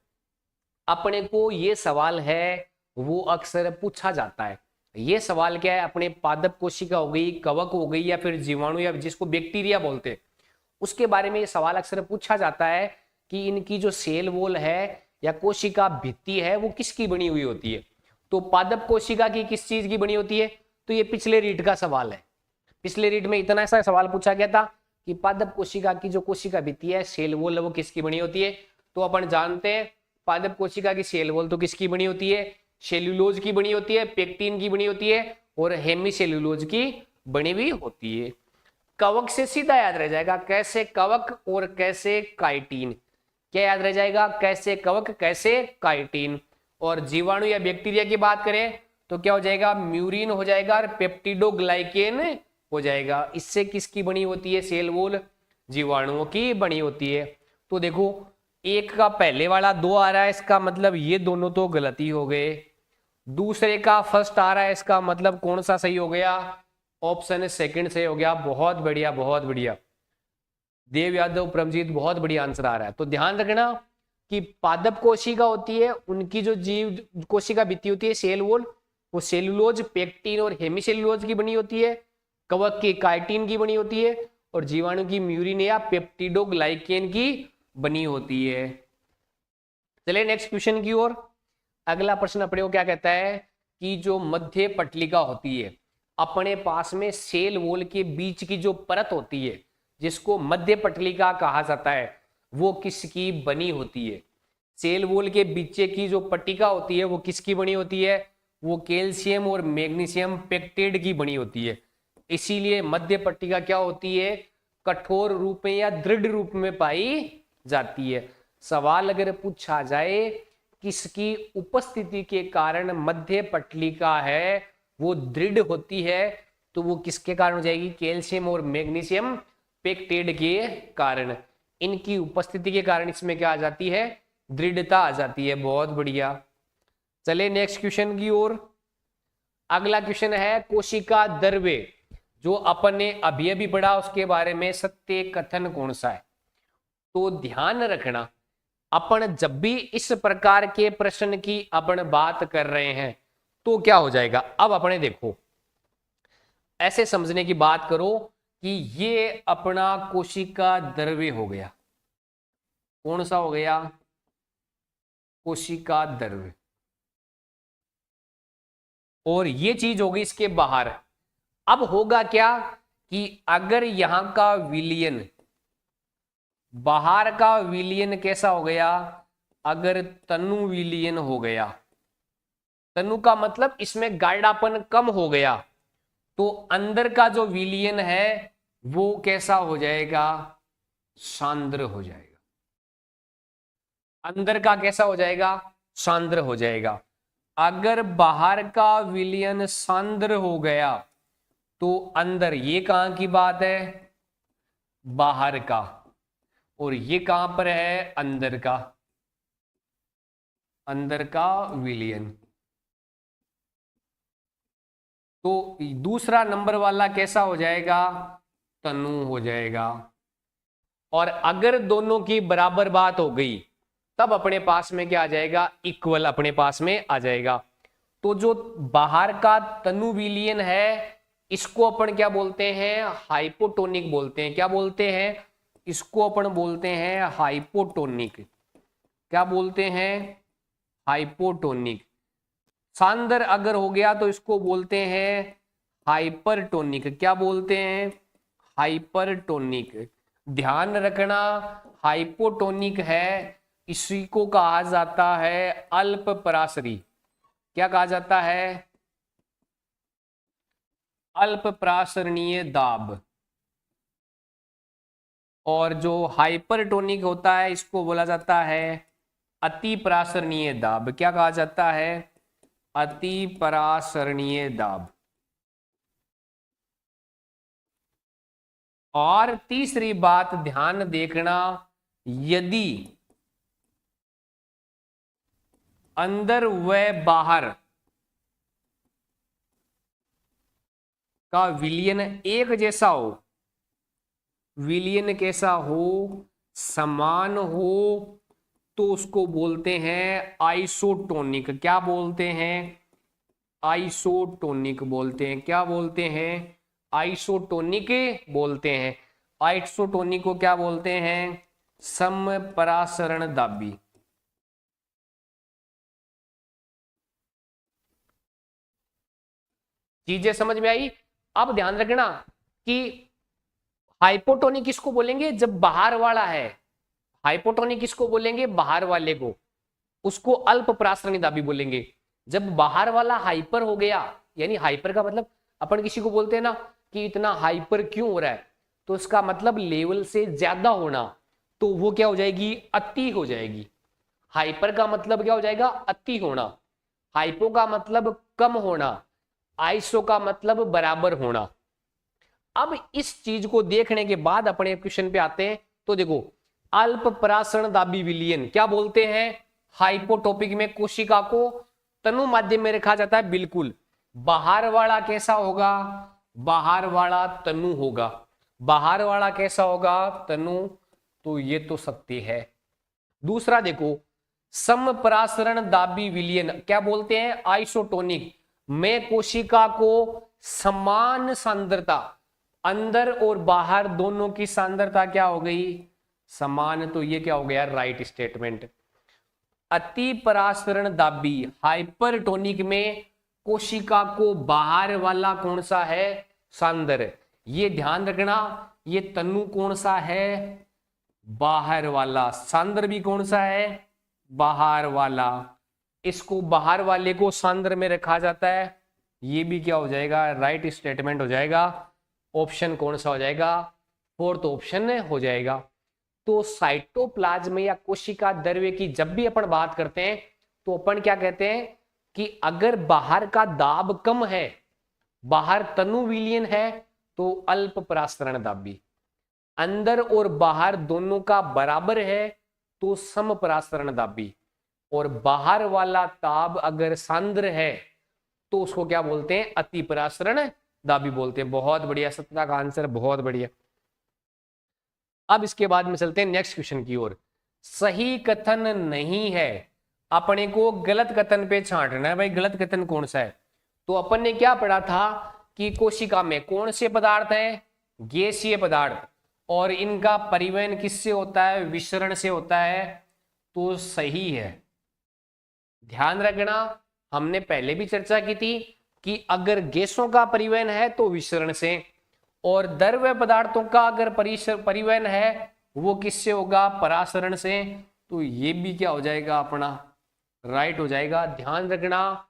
अपने को ये सवाल है वो अक्सर पूछा जाता है। ये सवाल क्या है, अपने पादप कोशिका हो गई, कवक हो गई, या फिर जीवाणु, या जिसको बैक्टीरिया बोलते हैं, उसके बारे में ये सवाल अक्सर पूछा जाता है कि इनकी जो सेल वॉल है या कोशिका भित्ति है वो किसकी बनी हुई होती है। तो पादप कोशिका की किस चीज की बनी होती है, तो ये पिछले रीट का सवाल है। पिछले रीट में इतना ऐसा सवाल पूछा गया था कि पादप कोशिका की जो कोशिका भित्ति है, सेल वॉल, वो किसकी बनी होती है। तो अपन जानते हैं पादप कोशिका की सेल वॉल तो किसकी बनी होती है, सेल्यूलोज की बनी होती है, पेक्टिन की बनी होती है, और हेमीसेल्यूलोज की बनी हुई होती है। कवक से सीधा याद रह जाएगा, कैसे कवक और कैसे काइटिन। क्या याद रह जाएगा, कैसे कवक कैसे काइटिन। और जीवाणु या बैक्टीरिया की बात करें तो क्या हो जाएगा, म्यूरिन हो जाएगा और पेप्टिडोग्लाइकेन हो जाएगा। इससे किसकी बनी होती है सेल वॉल, जीवाणुओं की बनी होती है। तो देखो एक का पहले वाला 2 आ रहा है, इसका मतलब ये दोनों तो गलती हो गए। दूसरे का फर्स्ट आ रहा है, इसका मतलब कौन सा सही हो गया, ऑप्शन सेकंड सही हो गया। बहुत बढ़िया, बहुत बढ़िया देव यादव, परमजीत, बहुत बढ़िया आंसर आ रहा है। तो ध्यान रखना कि पादप कोशिका होती है, उनकी जो जीव कोशिका भित्ति होती है, सेल वॉल, वो सेलुलोज, पेक्टिन और हेमीसेल्यूलोज की बनी होती है। कवक की काइटिन की बनी होती है, और जीवाणु की म्यूरिन या पेप्टिडोग्लाइकेन की बनी होती है। चलिए नेक्स्ट क्वेश्चन की ओर। अगला प्रश्न अपने को क्या कहता है कि जो मध्य पटलिका होती है, अपने पास में सेल वॉल के बीच की जो परत होती है जिसको मध्य पटलिका कहा जाता है, वो किसकी बनी होती है। सेल वॉल के बीच की जो पट्टिका होती है वो किसकी बनी होती है, वो कैल्शियम और मैग्नीशियम पेक्टेट की बनी होती है। इसीलिए मध्य पट्टिका क्या होती है, कठोर रूप में या दृढ़ रूप में पाई जाती है। सवाल अगर पूछा जाए किसकी उपस्थिति के कारण मध्य पटलिका है वो दृढ़ होती है, तो वो किसके कारण हो जाएगी, कैल्शियम और मैग्नीशियम पेक्टेट के कारण। इनकी उपस्थिति के कारण इसमें क्या आ जाती है, दृढ़ता आ जाती है। बहुत बढ़िया। चले नेक्स्ट क्वेश्चन की ओर। अगला क्वेश्चन है कोशिका द्रव्य, जो अपन ने अभी अभी पढ़ा उसके बारे में सत्य कथन कौन सा है। तो ध्यान रखना, अपन जब भी इस प्रकार के प्रश्न की अपन बात कर रहे हैं तो क्या हो जाएगा, अब अपने देखो ऐसे समझने की बात करो कि ये अपना कोशिका द्रव्य हो गया। कौन सा हो गया, कोशिका द्रव्य। और ये चीज होगी इसके बाहर। अब होगा क्या कि अगर यहां का विलयन, बाहर का विलयन कैसा हो गया, अगर तनु विलयन हो गया, तनु का मतलब इसमें गाढ़ापन कम हो गया, तो अंदर का जो विलियन है वो कैसा हो जाएगा, सांद्र हो जाएगा। अंदर का कैसा हो जाएगा, सांद्र हो जाएगा। अगर बाहर का विलियन सांद्र हो गया तो अंदर, ये कहां की बात है, बाहर का, और ये कहां पर है, अंदर का, अंदर का विलियन। तो दूसरा नंबर वाला कैसा हो जाएगा, तनु हो जाएगा। और अगर दोनों की बराबर बात हो गई तब अपने पास में क्या आ जाएगा, इक्वल अपने पास में आ जाएगा। तो जो बाहर का तनु विलियन है इसको अपन क्या बोलते हैं, हाइपोटोनिक बोलते हैं। क्या बोलते हैं, इसको अपन बोलते हैं हाइपोटोनिक। क्या बोलते हैं, हाइपोटोनिक। सांद्र अगर हो गया तो इसको बोलते हैं हाइपरटोनिक। क्या बोलते हैं, हाइपरटोनिक। ध्यान रखना, हाइपोटोनिक है इसी को कहा जाता है अल्प पराशरी। क्या कहा जाता है, अल्प प्रासरणीय दाब। और जो हाइपरटोनिक होता है इसको बोला जाता है अति प्रासरणीय दाब। क्या कहा जाता है, अति परासरणीय दाब। और तीसरी बात ध्यान देखना, यदि अंदर व बाहर का विलियन एक जैसा हो, विलियन कैसा हो, समान हो, तो उसको बोलते हैं आइसोटोनिक। क्या बोलते हैं, आइसोटोनिक बोलते हैं। क्या बोलते हैं, आइसोटोनिक बोलते हैं। आइसोटोनिक को क्या बोलते हैं, समपरासरण दाबी। चीजें समझ में आई। अब ध्यान रखना कि हाइपोटोनिक किसको बोलेंगे, जब बाहर वाला है। हाइपोटोनिक किसको बोलेंगे, बाहर वाले को, उसको अल्प प्रासरणी दाबी बोलेंगे। जब बाहर वाला हाइपर हो गया, यानी हाइपर का मतलब अपन किसी को बोलते हैं ना कि इतना हाइपर क्यों हो रहा है, तो इसका मतलब लेवल से ज्यादा होना, तो वो क्या हो जाएगी, अति हो जाएगी। हाइपर का मतलब क्या हो जाएगा, अति होना। हाइपो का मतलब कम होना, आइसो का मतलब बराबर होना। अब इस चीज को देखने के बाद अपने क्वेश्चन पे आते हैं। तो देखो, अल्प परासरण दाबी विलियन क्या बोलते हैं, हाइपोटोपिक में कोशिका को तनु माध्यम में रखा जाता है। बिल्कुल, बाहर वाला कैसा होगा, बाहर वाला तनु होगा। बाहर वाला कैसा होगा, तनु। तो ये तो सत्य है। दूसरा देखो, समपरासरण दाबी विलियन क्या बोलते हैं, आइसोटोनिक में कोशिका को समान सांद्रता, अंदर और बाहर दोनों की सांद्रता क्या हो गई, समान। तो ये क्या हो गया, राइट स्टेटमेंट। अति परासरण दाबी हाइपरटोनिक में कोशिका को बाहर वाला कौन सा है, सांद्र। ये ध्यान रखना, ये तनु कौन सा है, बाहर वाला। सांद्र भी कौन सा है, बाहर वाला। इसको बाहर वाले को सांद्र में रखा जाता है। ये भी क्या हो जाएगा, राइट स्टेटमेंट हो जाएगा। ऑप्शन कौन सा हो जाएगा, फोर्थ ऑप्शन हो जाएगा। तो साइटोप्लाज्म या कोशिका द्रव्य की जब भी अपन बात करते हैं तो अपन क्या कहते हैं कि अगर बाहर का दाब कम है, बाहर तनु विलियन है, तो अल्प परासरण दाबी। अंदर और बाहर दोनों का बराबर है तो सम परासरण दाबी। और बाहर वाला ताप अगर सांद्र है तो उसको क्या बोलते हैं, अति परासरण दाबी बोलते हैं। बहुत बढ़िया, सत्ता का आंसर, बहुत बढ़िया। अब इसके बाद में चलते हैं नेक्स्ट क्वेश्चन की ओर। सही कथन नहीं है, अपने को गलत कथन पे छांटना है। भाई गलत कथन कौन सा है, तो अपन ने क्या पढ़ा था कि कोशिका में कौन से पदार्थ हैं, गैसीय पदार्थ, और इनका परिवहन किससे होता है, विसरण से होता है। तो सही है। ध्यान रखना, हमने पहले भी चर्चा की थी कि अगर गैसों का परिवहन है तो विसरण से, और द्रव्य पदार्थों का अगर परिवहन है वो किससे होगा, परासरण से। तो ये भी क्या हो जाएगा अपना, राइट हो जाएगा। ध्यान रखना,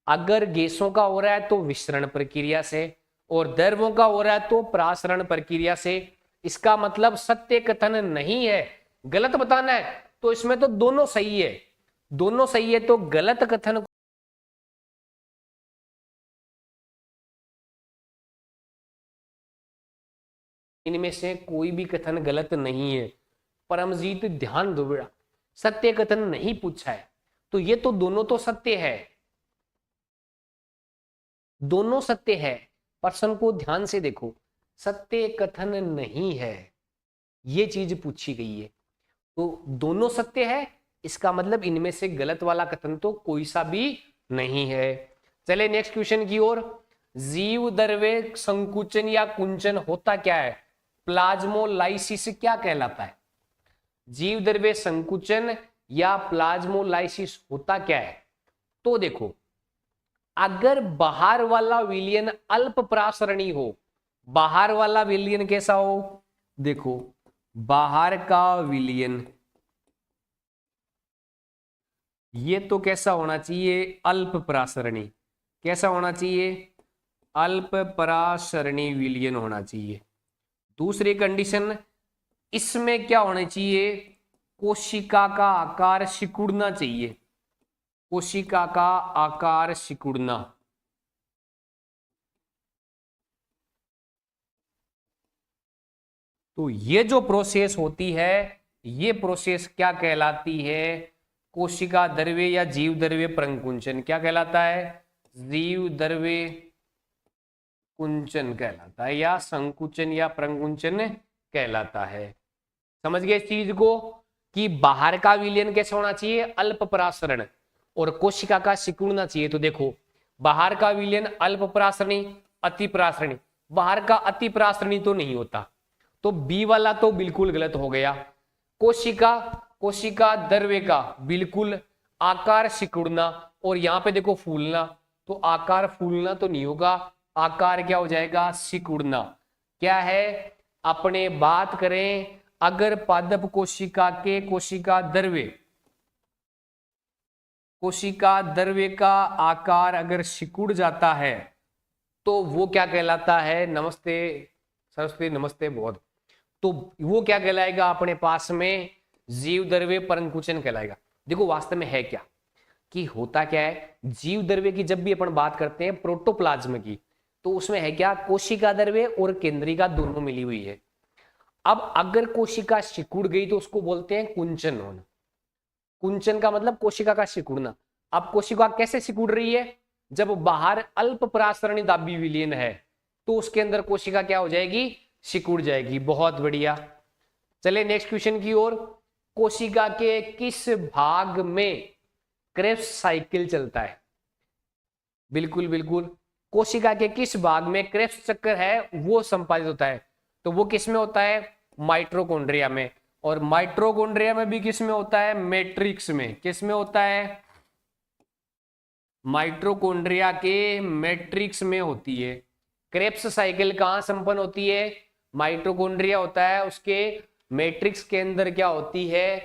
अगर गैसों का हो रहा है तो विसरण प्रक्रिया से, और द्रव्यों का हो रहा है तो प्रासरण प्रक्रिया से। इसका मतलब सत्य कथन नहीं है, गलत बताना है। तो इसमें तो दोनों सही है, दोनों सही है, तो गलत कथन इनमें से कोई भी कथन गलत नहीं है। परमजीत ध्यान दो बेटा, सत्य कथन नहीं पूछा है, तो ये तो दोनों तो सत्य है, दोनों सत्य है। प्रश्न को ध्यान से देखो, सत्य कथन नहीं है, ये चीज पूछी गई है, तो दोनों सत्य है। इसका मतलब इनमें से गलत वाला कथन तो कोई सा भी नहीं है। चले नेक्स्ट क्वेश्चन की ओर। जीव द्रव्य संकुचन या कुंचन होता क्या है? प्लाज्मोलाइसिस क्या कहलाता है? जीव द्रव्य संकुचन या प्लाज्मोलाइसिस होता क्या है? तो देखो, अगर बाहर वाला विलयन अल्प प्रासरणी हो, बाहर वाला विलयन कैसा हो? देखो, बाहर का विलयन ये तो कैसा होना चाहिए? अल्प प्रासरणी। कैसा होना चाहिए? अल्प प्रासरणी विलयन होना चाहिए। दूसरी कंडीशन, इसमें क्या होना चाहिए? कोशिका का आकार सिकुड़ना चाहिए, कोशिका का आकार सिकुड़ना। तो ये जो प्रोसेस होती है, ये प्रोसेस क्या कहलाती है? कोशिका द्रव्य या जीव द्रव्य प्रंकुंचन। क्या कहलाता है? जीव द्रव्य कुंचन कहलाता है, या संकुचन या प्रंकुंचन कहलाता है। समझ गए इस चीज को कि बाहर का विलयन कैसे होना चाहिए? अल्प परासरण, और कोशिका का सिकुड़ना चाहिए। तो देखो, बाहर का विलयन अल्प परासरणी, अति परासरणी। बाहर का अति परासरणी तो नहीं होता, तो बी वाला तो बिल्कुल गलत हो गया। कोशिका, कोशिका द्रव्य का बिल्कुल आकार सिकुड़ना, और यहां पे देखो फूलना, तो आकार फूलना तो नहीं होगा, आकार क्या हो जाएगा? सिकुड़ना। क्या है? अपने बात करें, अगर पादप कोशिका के कोशिका द्रव्य का आकार अगर सिकुड़ जाता है तो वो क्या कहलाता है? नमस्ते सरस्वती, नमस्ते बहुत। तो वो क्या कहलाएगा? अपने पास में जीव द्रव्य परंकुचन कहलाएगा। देखो वास्तव में है क्या कि होता क्या है, जीव द्रव्य की जब भी अपन बात करते हैं प्रोटोप्लाज्म की, तो उसमें है क्या? कोशिका द्रव्य और केंद्रिका दोनों मिली हुई है। अब अगर कोशिका सिकुड़ गई तो उसको बोलते हैं कुंचन होना। कुंचन का मतलब कोशिका का सिकुड़ना। अब कोशिका कैसे सिकुड़ रही है? जब बाहर अल्प परासरणी दाबी विलयन है, तो उसके अंदर कोशिका क्या हो जाएगी? सिकुड़ जाएगी। बहुत बढ़िया। चले नेक्स्ट क्वेश्चन की ओर। कोशिका के किस भाग में क्रेब्स साइकिल चलता है? बिल्कुल बिल्कुल, कोशिका के किस भाग में क्रेब्स चक्कर है वो संपादित होता है? तो वो किस में होता है? माइटोकॉन्ड्रिया में। और माइटोकॉन्ड्रिया में भी किस में होता है? मैट्रिक्स में। किस में होता है? माइटोकॉन्ड्रिया के मैट्रिक्स में होती है। क्रेब्स साइकिल कहां संपन्न होती है? माइटोकॉन्ड्रिया होता है, उसके मैट्रिक्स के अंदर क्या होती है?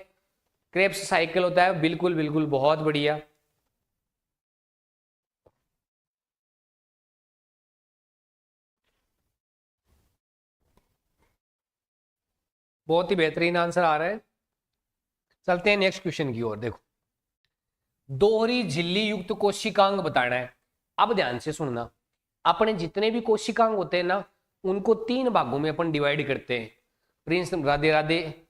क्रेब्स साइकिल होता है। बिल्कुल बिल्कुल, बहुत बढ़िया। बहुत ही बेहतरीन आंसर आ रहा है। चलते हैं नेक्स्ट क्वेश्चन की ओर। देखो, दोहरी झिल्ली युक्त कोशिकांग बताना है। अब ध्यान से सुनना, अपने जितने भी कोशिकांग होते हैं ना, उनको 3 भागों में अपन डिवाइड करते हैं। प्रिंस राधे राधे,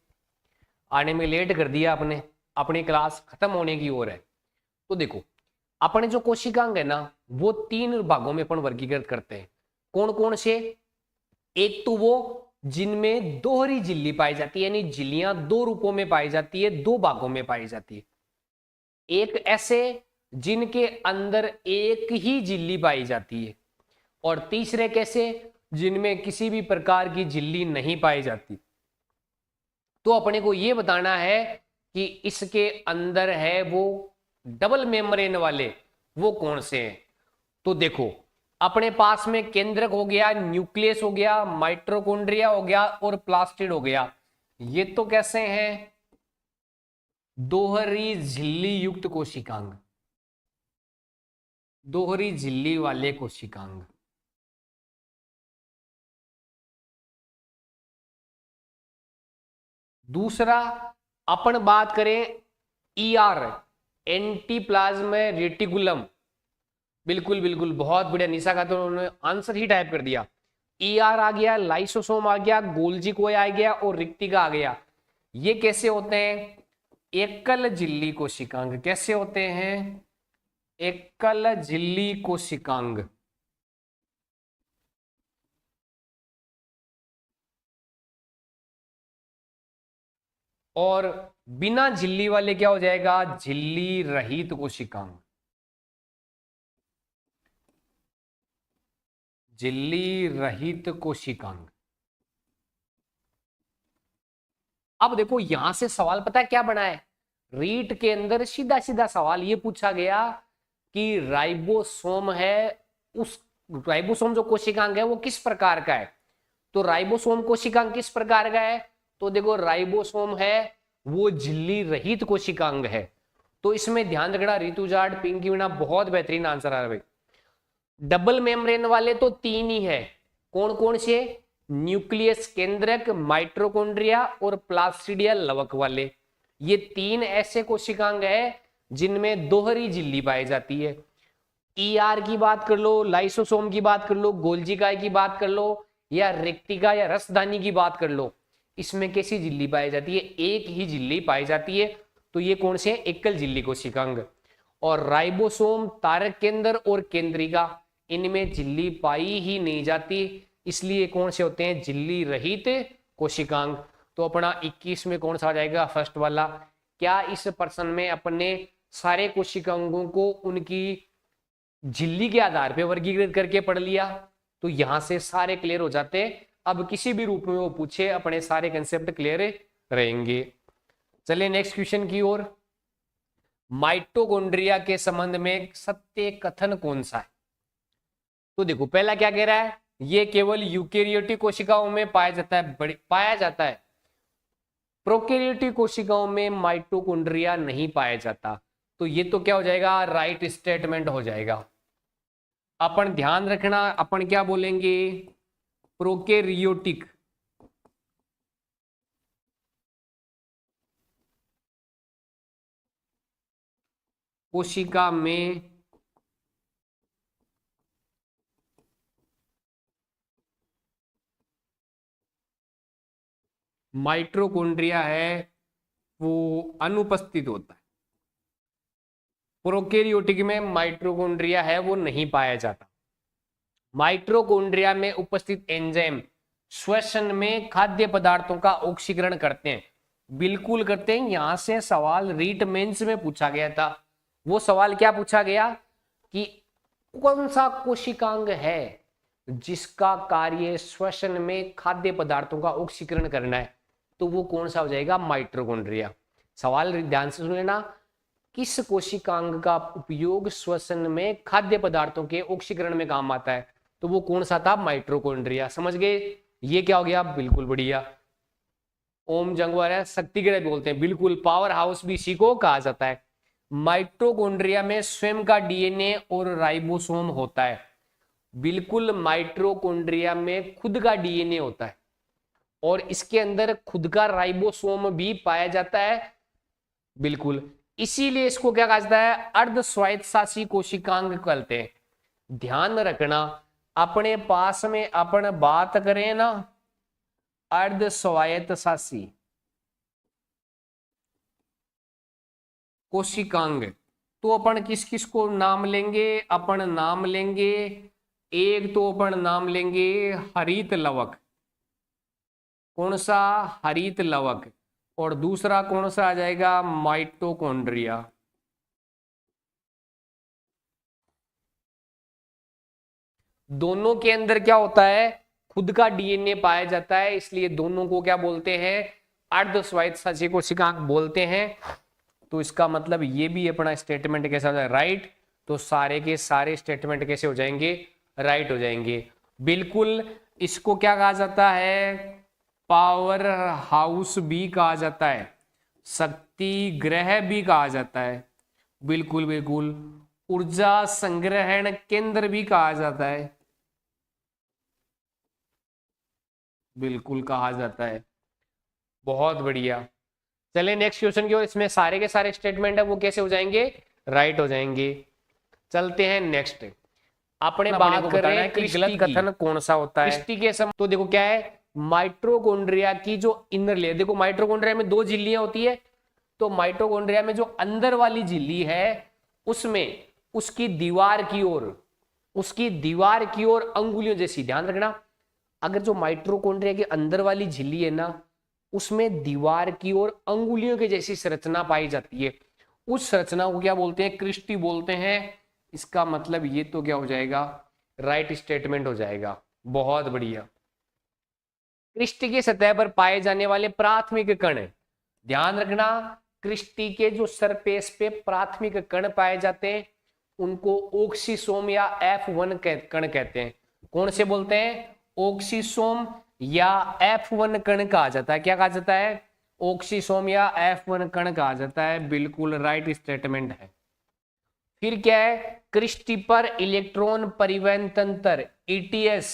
आने में लेट कर दिया आपने, अपनी क्लास खत्म होने की ओर है। तो देखो, अपने जो कोशिकांग है ना, वो 3 भागों में अपन वर्गीकृत करते हैं। कौन कौन से? एक तो वो जिनमें दोहरी झिल्ली पाई जाती है, यानी झिल्लियां 2 रूपों में पाई जाती है, 2 भागों में पाई जाती है। एक ऐसे जिनके अंदर एक ही झिल्ली पाई जाती है, और तीसरे कैसे? जिनमें किसी भी प्रकार की झिल्ली नहीं पाई जाती। तो अपने को यह बताना है कि इसके अंदर है वो डबल मेम्ब्रेन वाले, वो कौन से हैं। तो देखो, अपने पास में केंद्रक हो गया, न्यूक्लियस हो गया, माइटोकॉन्ड्रिया हो गया, और प्लास्टिड हो गया। ये तो कैसे हैं? दोहरी झिल्ली युक्त कोशिकांग। दोहरी झिल्ली वाले कोशिकांग। दूसरा अपन बात करें ईआर, एंटीप्लाज्म रेटिकुलम। बिल्कुल बिल्कुल, बहुत बढ़िया निशा का, तो उन्होंने आंसर ही टाइप कर दिया। ईआर आ गया, लाइसोसोम आ गया, गोल्जी कोय आ गया और रिक्तिका आ गया। ये कैसे होते हैं? एकल झिल्ली कोशिकांग। कैसे होते हैं? एकल झिल्ली कोशिकांग। और बिना झिल्ली वाले क्या हो जाएगा? झिल्ली रहित कोशिकांग। झिल्ली रहित कोशिकांग। अब देखो यहां से सवाल पता है क्या बना है? रीट के अंदर सीधा सीधा सवाल ये पूछा गया कि राइबोसोम है, उस राइबोसोम जो कोशिकांग है वो किस प्रकार का है? तो राइबोसोम कोशिकांग किस प्रकार का है? तो देखो राइबोसोम है वो झिल्ली रहित कोशिकांग है। तो इसमें ध्यान रखना ऋतु जाट, पिंकी मीणा, बहुत बेहतरीन आंसर आ रहा है भाई। डबल मेम्ब्रेन वाले तो तीन ही है। कौन कौन से? न्यूक्लियस केंद्रक, माइट्रोकॉन्ड्रिया और प्लास्टिडिया लवक वाले। ये तीन ऐसे कोशिकांग है जिनमें दोहरी झिल्ली पाई जाती है। ईआर की बात कर लो, लाइसोसोम की बात कर लो, गोल्जिकाय की बात कर लो, या रेक्टिका या रसदानी की बात कर लो, इसमें कैसी झिल्ली पाई जाती है? एक ही झिल्ली पाई जाती है। तो ये कौन से हैं? एकल झिल्ली कोशिकांग। और राइबोसोम, तारक केंद्र और केंद्रिका, इनमें झिल्ली पाई ही नहीं जाती, इसलिए कौन से होते हैं? झिल्ली रहित कोशिकांग। तो अपना 21 में कौन सा आ जाएगा? फर्स्ट वाला। क्या इस प्रश्न में अपने सारे कोशिकांगों को उनकी झिल्ली के आधार पे वर्गीकृत करके पढ़ लिया? तो यहां से सारे क्लियर हो जाते हैं। अब किसी भी रूप में वो पूछे अपने सारे कंसेप्ट क्लियर रहेंगे। चलिए नेक्स्ट क्वेश्चन की ओर। माइटोकॉन्ड्रिया के संबंध में सत्य कथन कौन सा है? तो देखो पहला क्या कह रहा है? ये केवल यूकेरियोटिक कोशिकाओं में पाया जाता है, पाया जाता है। प्रोकैरियोटिक कोशिकाओं में माइटोकॉन्ड्रिया नहीं पाया जाता। तो ये तो क्या हो जाएगा? राइट स्टेटमेंट हो जाएगा। अपन ध्यान रखना, अपन क्या बोलेंगे? प्रोकैरियोटिक कोशिका में माइटोकॉन्ड्रिया है वो अनुपस्थित होता है। प्रोकैरियोटिक में माइटोकॉन्ड्रिया है वो नहीं पाया जाता। माइटोकॉन्ड्रिया में उपस्थित एंजाइम श्वसन में खाद्य पदार्थों का ऑक्सीकरण करते हैं। बिल्कुल करते हैं। यहां से सवाल रीट मेंस में पूछा गया था। वो सवाल क्या पूछा गया कि कौन सा कोशिकांग है जिसका कार्य श्वसन में खाद्य पदार्थों का ऑक्सीकरण करना है? तो वो कौन सा हो जाएगा? माइटोकॉन्ड्रिया। सवाल ध्यान से सुन लेना। किस कोशिकांग का उपयोग श्वसन में खाद्य पदार्थों के ऑक्सीकरण में काम आता है? तो वो कौन सा था? माइटोकॉन्ड्रिया। समझ गए? ये क्या हो गया? बिल्कुल बढ़िया। ओम जंगवर शक्ति ग्रह बोलते हैं, बिल्कुल। पावर हाउस भी इसी को कहा जाता है। माइटोकॉन्ड्रिया में स्वयं का डीएनए और राइबोसोम होता है। बिल्कुल, माइटोकॉन्ड्रिया में खुद का डीएनए होता है और इसके अंदर खुद का राइबोसोम भी पाया जाता है। बिल्कुल, इसीलिए इसको क्या कहा जाता है? अर्ध स्वायत्तशासी कोशिकांग कहते हैं। ध्यान रखना, अपने पास में अपन बात करें ना अर्ध स्वायत्तशासी कोशिकांग, तो अपन किस किस को नाम लेंगे? अपन नाम लेंगे, एक तो अपन नाम लेंगे हरित लवक। कौन सा? हरित लवक। और दूसरा कौन सा आ जाएगा? माइटोकॉन्ड्रिया। दोनों के अंदर क्या होता है? खुद का डीएनए पाया जाता है, इसलिए दोनों को क्या बोलते हैं? अर्ध स्वायत्तशासी कोशिकांग बोलते हैं। तो इसका मतलब ये भी अपना स्टेटमेंट कैसा हो जाए? राइट। तो सारे के सारे स्टेटमेंट कैसे हो जाएंगे? राइट हो जाएंगे। बिल्कुल, इसको क्या कहा जाता है? पावर हाउस भी कहा जाता है, शक्ति ग्रह भी कहा जाता है। बिल्कुल बिल्कुल। ऊर्जा संग्रहण केंद्र भी कहा जाता है, बिल्कुल कहा जाता है। बहुत बढ़िया। चलिए नेक्स्ट क्वेश्चन की ओर। इसमें सारे के सारे स्टेटमेंट है वो कैसे हो जाएंगे, राइट हो जाएंगे। चलते हैं नेक्स्ट। अपने बात कर रहे हैं कि गलत कथन कौन सा होता है क्रिस्टी के समय। तो देखो क्या है, माइटोकॉन्ड्रिया की जो इनर लेयर, देखो माइटोकॉन्ड्रिया में 2 झिल्लियां होती है। तो माइटोकॉन्ड्रिया में जो अंदर वाली झिल्ली है उसमें उसकी दीवार की ओर, उसकी दीवार की ओर अंगुलियों जैसी, ध्यान रखना, अगर जो माइटोकॉन्ड्रिया की अंदर वाली झिल्ली है ना उसमें दीवार की ओर अंगुलियों की जैसी संरचना पाई जाती है, उस संरचना को क्या बोलते हैं, क्रिस्टी बोलते हैं। इसका मतलब ये तो क्या हो जाएगा, राइट स्टेटमेंट हो जाएगा। बहुत बढ़िया। क्रिस्टी की सतह पर पाए जाने वाले प्राथमिक कण, ध्यान रखना, क्रिस्टी के जो सरफेस पे प्राथमिक कण पाए जाते हैं उनको ऑक्सीसोम या F1 कण कहते हैं। कौन से बोलते हैं, ऑक्सीसोम या F1 कण कहा जाता है। क्या कहा जाता है, ऑक्सीसोम या F1 कण कहा जाता है। बिल्कुल राइट स्टेटमेंट है। फिर क्या है, क्रिस्टी पर इलेक्ट्रॉन परिवहन तंत्र, ETS,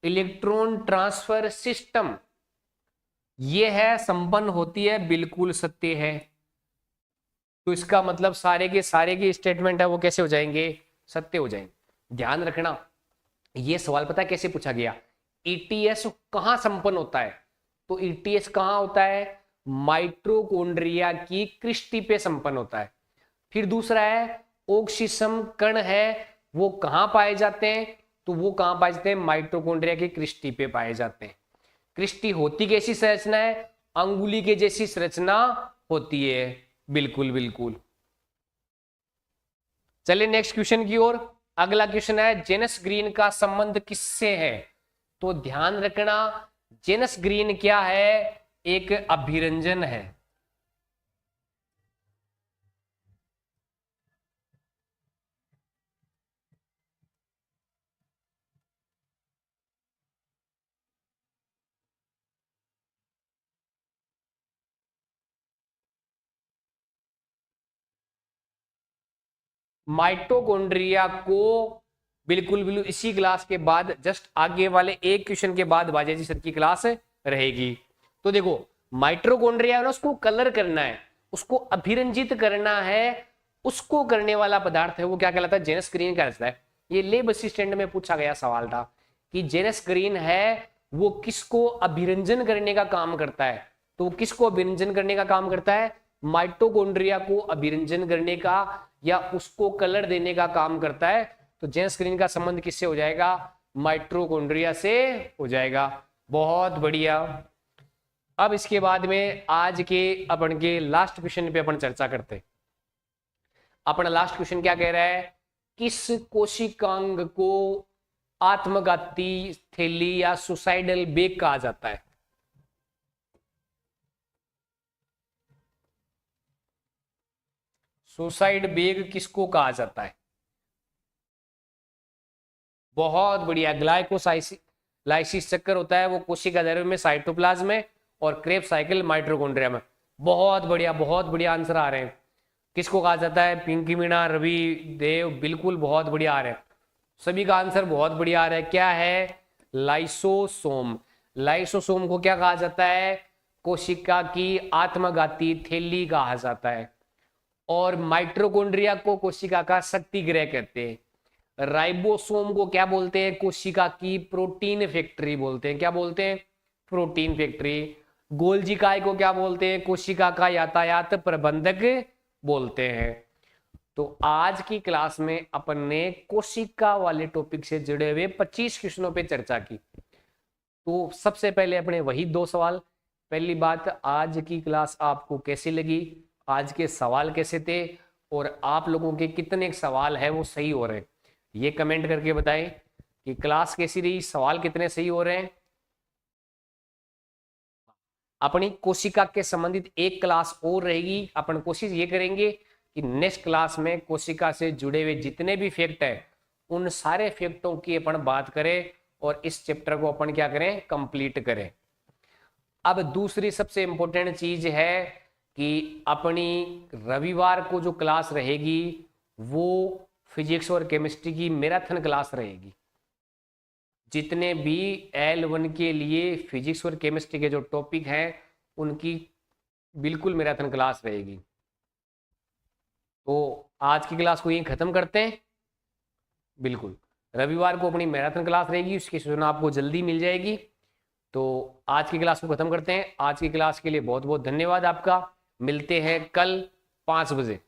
इलेक्ट्रॉन ट्रांसफर सिस्टम, यह है संपन्न होती है, बिल्कुल सत्य है। तो इसका मतलब सारे के स्टेटमेंट है वो कैसे हो जाएंगे, सत्य हो जाएंगे। ध्यान रखना ये सवाल पता है कैसे पूछा गया, ETS कहां संपन्न होता है, तो ETS कहां होता है, माइटोकॉन्ड्रिया की क्रिस्टी पे संपन्न होता है। फिर दूसरा है ऑक्सीसम कण है वो कहां पाए जाते हैं, तो वो कहां पाए जाते हैं, माइटोकॉन्ड्रिया की क्रिस्टी पे पाए जाते हैं। क्रिस्टी होती कैसी संरचना है, अंगुली के जैसी संरचना होती है। बिल्कुल बिल्कुल। चलिए नेक्स्ट क्वेश्चन की ओर। अगला क्वेश्चन है जेनस ग्रीन का संबंध किससे है। तो ध्यान रखना जेनस ग्रीन क्या है, एक अभिरंजन है। माइटोकॉन्ड्रिया को बिल्कुल बिल्कुल इसी क्लास के बाद जस्ट आगे वाले एक क्वेश्चन के बाद बाजाजी सर की क्लास रहेगी। तो देखो माइटोकॉन्ड्रिया है ना, उसको कलर करना है, उसको अभिरंजित करना है, उसको करने वाला पदार्थ है वो क्या कहलाता है, जेनस ग्रीन कहलाता है। ये लेब असिस्टेंट में पूछा गया सवाल था कि जेनस ग्रीन है वो किसको अभिरंजन करने का काम करता है। तो वो किसको अभिरंजन करने का काम करता है, माइटोकॉन्ड्रिया को अभिरंजन करने का या उसको कलर देने का काम करता है। तो जेनस ग्रीन का संबंध किससे हो जाएगा, माइटोकॉन्ड्रिया से हो जाएगा। बहुत बढ़िया। अब इसके बाद में आज के अपन के लास्ट क्वेश्चन पे अपन चर्चा करते हैं। अपना लास्ट क्वेश्चन क्या कह रहा है, किस कोशिकांग को आत्मघाती थैली या सुसाइडल बेग कहा जाता है। सुसाइड बेग किसको कहा जाता है, बहुत बढ़िया। ग्लाइकोलाइसिस चक्कर होता है वो कोशिका द्रव्य में, साइटोप्लाज्म में, और क्रेब साइकिल माइटोकॉन्ड्रिया में। बहुत बढ़िया, बहुत बढ़िया आंसर आ रहे हैं। किसको कहा जाता है, पिंकी मीणा, रवि देव, बिल्कुल बहुत बढ़िया आ रहे हैं। सभी का आंसर बहुत बढ़िया आ रहा है। क्या है, लाइसोसोम। लाइसोसोम को क्या कहा जाता है, कोशिका की आत्मघाती थैली कहा जाता है। और माइटोकॉन्ड्रिया को कोशिका का शक्ति गृह कहते हैं। राइबोसोम को क्या बोलते हैं, कोशिका की प्रोटीन फैक्ट्री बोलते हैं। क्या बोलते हैं, प्रोटीन फैक्ट्री। गोल्जी काय को क्या बोलते हैं, कोशिका का यातायात प्रबंधक बोलते हैं। तो आज की क्लास में अपन ने कोशिका वाले टॉपिक से जुड़े हुए 25 क्वेश्चनों पे चर्चा की। तो सबसे पहले अपने वही 2 सवाल। पहली बात, आज की क्लास आपको कैसी लगी, आज के सवाल कैसे थे, और आप लोगों के कितने सवाल है वो सही हो रहे हैं, ये कमेंट करके बताएं कि क्लास कैसी रही, सवाल कितने सही हो रहे हैं। अपनी कोशिका के संबंधित एक क्लास और रहेगी। अपन कोशिश ये करेंगे कि नेक्स्ट क्लास में कोशिका से जुड़े हुए जितने भी फैक्ट है उन सारे फैक्टों की अपन बात करें और इस चैप्टर को अपन क्या करें, कंप्लीट करें। अब दूसरी सबसे इंपॉर्टेंट चीज है कि अपनी रविवार को जो क्लास रहेगी वो फिजिक्स और केमिस्ट्री की मैराथन क्लास रहेगी। जितने भी L1 के लिए फिजिक्स और केमिस्ट्री के जो टॉपिक हैं उनकी बिल्कुल मैराथन क्लास रहेगी। तो आज की क्लास को यहीं ख़त्म करते हैं। बिल्कुल रविवार को अपनी मैराथन क्लास रहेगी, उसकी सूचना आपको जल्दी मिल जाएगी। तो आज की क्लास को ख़त्म करते हैं। आज की क्लास के लिए बहुत बहुत धन्यवाद आपका। मिलते हैं कल 5 बजे।